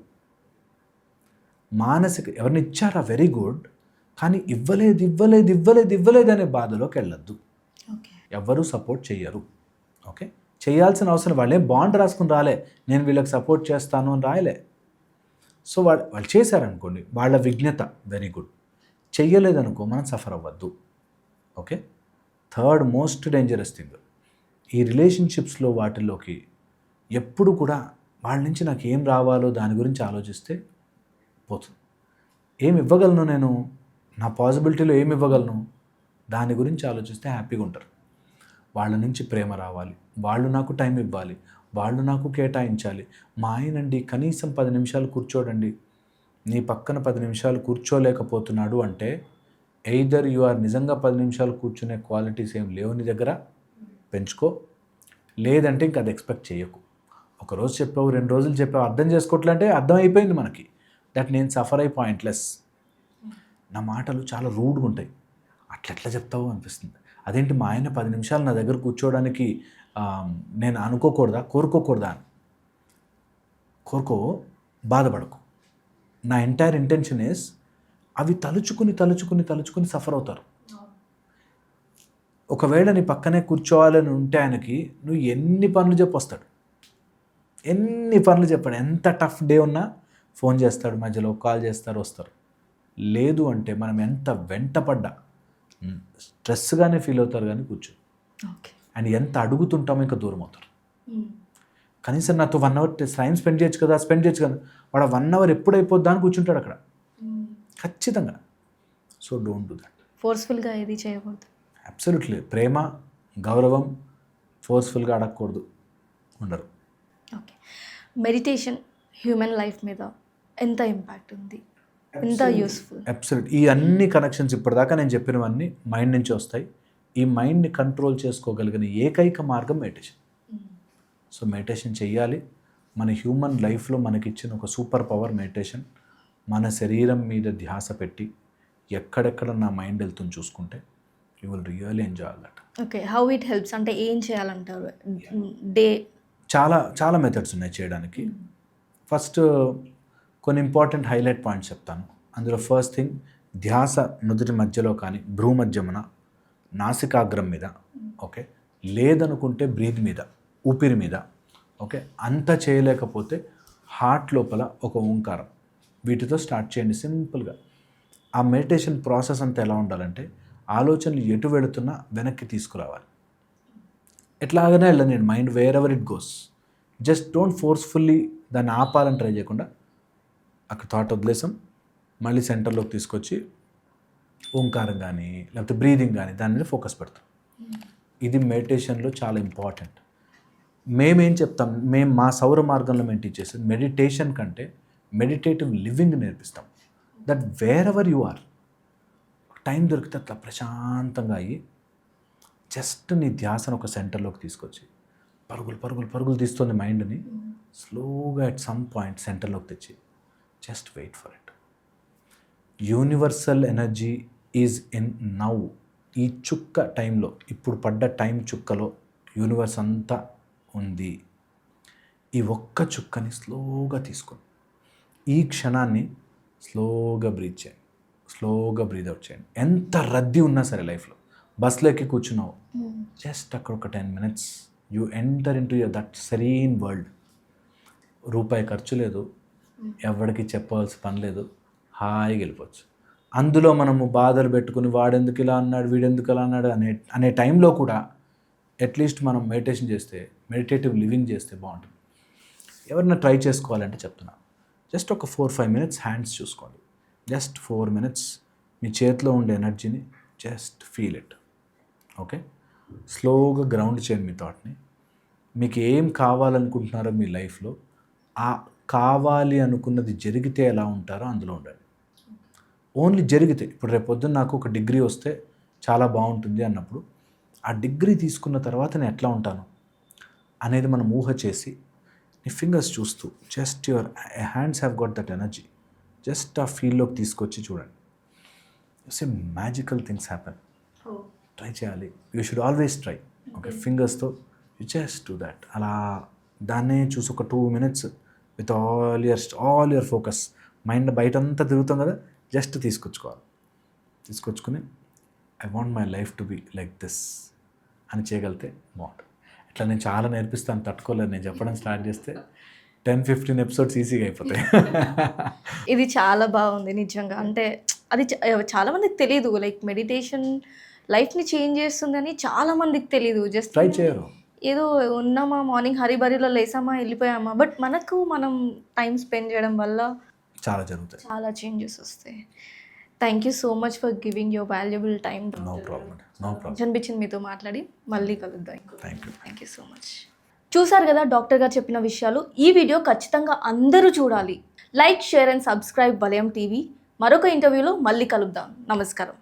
మానసిక ఎవరిని ఇచ్చారా వెరీ గుడ్, కానీ ఇవ్వలేదు ఇవ్వలేదు ఇవ్వలేదు ఇవ్వలేదు అనే బాధలోకి వెళ్ళొద్దు. ఎవ్వరూ సపోర్ట్ చెయ్యరు. ఓకే, చేయాల్సిన అవసరం, వాళ్ళే బాండ్ రాసుకుని రాలే నేను వీళ్ళకి సపోర్ట్ చేస్తాను అని రాయలే. సో వాళ్ళు చేశారనుకోండి, వాళ్ళ విజ్ఞత వెరీ గుడ్. చెయ్యలేదనుకో మనం సఫర్ అవ్వద్దు. Okay, third most dangerous thing, ఈ రిలేషన్షిప్స్లో వాటిల్లోకి ఎప్పుడు కూడా వాళ్ళ నుంచి నాకు ఏం రావాలో దాని గురించి ఆలోచిస్తే పోతుంది. ఏమి ఇవ్వగలను నేను, నా పాసిబిలిటీలో ఏమి ఇవ్వగలను దాని గురించి ఆలోచిస్తే హ్యాపీగా ఉంటారు. వాళ్ళ నుంచి ప్రేమ రావాలి, వాళ్ళు నాకు టైం ఇవ్వాలి, వాళ్ళు నాకు కేటాయించాలి. మా ఆయనండి కనీసం 10 నిమిషాలు కూర్చోడండి, నీ పక్కన 10 నిమిషాలు కూర్చోలేకపోతున్నాడు అంటే ఎయిదర్ యు ఆర్ నిజంగా 10 నిమిషాలు కూర్చునే క్వాలిటీస్ ఏం లేవు నీ దగ్గర, పెంచుకో. లేదంటే ఇంక అది ఎక్స్పెక్ట్ చేయకు. ఒకరోజు చెప్పావు, 2 రోజులు చెప్పావు, అర్థం చేసుకోవట్లంటే అర్థం అయిపోయింది మనకి దట్ నేను సఫర్ అయి పాయింట్లెస్. నా మాటలు చాలా రూడ్గా ఉంటాయి, అట్లెట్లా చెప్తావు అనిపిస్తుంది. అదేంటి మా ఆయన 10 నిమిషాలు నా దగ్గర కూర్చోవడానికి నేను అనుకోకూడదా, కోరుకోకూడదా అని. కోరుకో, బాధపడకు. నా ఎంటైర్ ఇంటెన్షన్ ఈస్ అవి తలుచుకుని తలుచుకుని తలుచుకుని సఫర్ అవుతారు. ఒకవేళ నీ పక్కనే కూర్చోవాలని ఉంటే ఆయనకి నువ్వు ఎన్ని పనులు చెప్పొస్తాడు, ఎన్ని పనులు చెప్పాడు. ఎంత టఫ్ డే ఉన్నా ఫోన్ చేస్తాడు, మధ్యలో కాల్ చేస్తారు, వస్తారు. లేదు అంటే మనం ఎంత వెంటపడ్డా స్ట్రెస్గానే ఫీల్ అవుతారు కానీ కూర్చో. అండ్ ఎంత అడుగుతుంటామో ఇంకా దూరం అవుతారు. కనీసం నాతో 1 అవర్ టైం స్పెండ్ చేయొచ్చు కదా, స్పెండ్ చేయొచ్చు కదా. వాడు 1 అవర్ ఎప్పుడైపోద్దా అని కూర్చుంటాడు అక్కడ ఖచ్చితంగా. So don't do that. ఫోర్స్ఫుల్గా ఏది చేయకూడదు. అబ్సల్యూట్లీ. ప్రేమ, గౌరవం ఫోర్స్ఫుల్గా అడగకూడదు, ఉండరు. ఓకే, మెడిటేషన్ హ్యూమన్ లైఫ్ మీద ఎంత ఇంపాక్ట్ ఉంది, ఎంత యూస్ఫుల్? అబ్సల్యూట్. ఈ అన్ని కనెక్షన్స్ ఇప్పటిదాకా నేను చెప్పినవన్నీ మైండ్ నుంచి వస్తాయి. ఈ మైండ్ని కంట్రోల్ చేసుకోగలిగిన ఏకైక మార్గం మెడిటేషన్. సో మెడిటేషన్ చెయ్యాలి. మన హ్యూమన్ లైఫ్లో మనకిచ్చిన ఒక సూపర్ పవర్ మెడిటేషన్. మన శరీరం మీద ధ్యాస పెట్టి ఎక్కడెక్కడ నా మైండ్ వెళ్తుంది చూసుకుంటే you will really enjoy that. Okay, how it helps అంటే ఏం చేయాలంటారు? డే చాలా చాలా మెథడ్స్ ఉన్నాయి చేయడానికి. ఫస్ట్ కొన్ని ఇంపార్టెంట్ హైలైట్ పాయింట్స్ చెప్తాను. అందులో ఫస్ట్ థింగ్, ధ్యాస నుదుటి మధ్యలో కానీ భ్రూ మధ్యమున, నాసికాగ్రం మీద. ఓకే, లేదనుకుంటే బ్రీత్ మీద, ఊపిరి మీద. ఓకే, అంత చేయలేకపోతే హార్ట్ లోపల ఒక ఓంకారం, వీటితో స్టార్ట్ చేయండి సింపుల్గా. ఆ మెడిటేషన్ ప్రాసెస్ అంతా ఎలా ఉండాలంటే ఆలోచనలు ఎటు వెళుతున్నా వెనక్కి తీసుకురావాలి. ఎట్లాగనే వెళ్ళను నేను, mind wear ever it goes, just don't forcefully దాన్ని ఆపాలని ట్రై చేయకుండా అక్కడ థాట్ వదిలేసాం, మళ్ళీ సెంటర్లోకి తీసుకొచ్చి ఓంకారం కానీ లేకపోతే బ్రీదింగ్ కానీ దాని మీద ఫోకస్ పెడతాం. ఇది మెడిటేషన్లో చాలా ఇంపార్టెంట్. మేమేం చెప్తాం, మేము మా సౌర మార్గంలో మేము టీచ్ చేసేది మెడిటేషన్ కంటే మెడిటేటివ్ లివింగ్ నేర్పిస్తాం. That wherever you are, time దొరికితే అట్లా ప్రశాంతంగా అయ్యి జస్ట్ నీ ధ్యాసను ఒక సెంటర్లోకి తీసుకొచ్చి పరుగులు పరుగులు పరుగులు తీస్తుంది మైండ్ని, స్లోగా అట్ సమ్ పాయింట్ సెంటర్లోకి తెచ్చి just wait for it. Universal energy is in now. ఈ చుక్క టైంలో, ఇప్పుడు పడ్డ టైం చుక్కలో యూనివర్స్ అంతా ఉంది. ఈ ఒక్క చుక్కని స్లోగా తీసుకొని ఈ క్షణాన్ని స్లోగా బ్రీత్ చేయండి, స్లోగా బ్రీత్ అవుట్ చేయండి. ఎంత రద్దీ ఉన్నా సరే లైఫ్లో, బస్లో ఎక్కి కూర్చున్నావు, జస్ట్ అక్కడ ఒక 10 minutes you enter in to that serene world. రూపాయి ఖర్చు లేదు, ఎవరికి చెప్పవలసిన పని లేదు, హాయిగా వెళ్ళిపోవచ్చు. అందులో మనము బాధలు పెట్టుకుని వాడెందుకు ఇలా అన్నాడు, వీడెందుకు ఇలా అన్నాడు అనే టైంలో కూడా అట్లీస్ట్ మనం మెడిటేషన్ చేస్తే, మెడిటేటివ్ లివింగ్ చేస్తే బాగుంటుంది. ఎవరైనా ట్రై చేసుకోవాలంటే చెప్తున్నా, జస్ట్ ఒక 4-5 minutes హ్యాండ్స్ చూసుకోండి. జస్ట్ 4 minutes మీ చేతిలో ఉండే ఎనర్జీని జస్ట్ ఫీల్ ఇట్. ఓకే, స్లోగా గ్రౌండ్ చేయండి మీ థాట్ని. మీకు ఏం కావాలనుకుంటున్నారో మీ లైఫ్లో, ఆ కావాలి అనుకున్నది జరిగితే ఎలా ఉంటారో అందులో ఉండండి. ఓన్లీ జరిగితే, ఇప్పుడు రేపు పొద్దున్న నాకు ఒక డిగ్రీ వస్తే చాలా బాగుంటుంది అన్నప్పుడు, ఆ డిగ్రీ తీసుకున్న తర్వాత నేను ఎట్లా ఉంటాను అనేది మనం ఊహ చేసి నీ ఫింగర్స్ చూస్తూ just your hands have got that energy, just ఆ ఫీల్డ్లోకి తీసుకొచ్చి చూడండి. Say magical things happen. Try చేయాలి, you should always try. Okay, ఫింగర్స్తో యూ జస్ట్ డూ దట్. అలా దాన్నే చూసి ఒక 2 minutes with all your focus, mind బయటంతా తిరుగుతాం కదా, జస్ట్ తీసుకొచ్చుకొని I want my life to be like this అని చేయగలిగితే బాగుంటుంది. ఇట్లా నేను చాలా నేర్పిస్తాను, తట్టుకోలేదు. నేను చెప్పడం స్టార్ట్ చేస్తే 10-15 episodes ఈజీగా అయిపోతాయి. ఇది చాలా బాగుంది నిజంగా. అంటే అది చాలామందికి తెలియదు, లైక్ మెడిటేషన్ లైఫ్ని చేంజ్ చేస్తుందని చాలామందికి తెలియదు. జస్ట్ ట్రై చేయరు, ఏదో ఉన్నామా, మార్నింగ్ హరిబరిలో లేసామా, వెళ్ళిపోయామా, బట్ మనకు మనం టైం స్పెండ్ చేయడం వల్ల చాలా జరుగుతాయి, చాలా చేంజెస్ వస్తాయి. Thank you so much for giving your valuable time. No problem. అనిపించింది మీతో మాట్లాడి. మళ్ళీ కలుద్దాం. Thank you so much. చూసారు కదా డాక్టర్ గారు చెప్పిన విషయాలు. ఈ వీడియో ఖచ్చితంగా అందరూ చూడాలి. లైక్, షేర్ అండ్ సబ్స్క్రైబ్ వలయం టీవీ. మరొక ఇంటర్వ్యూలో మళ్ళీ కలుద్దాం. నమస్కారం.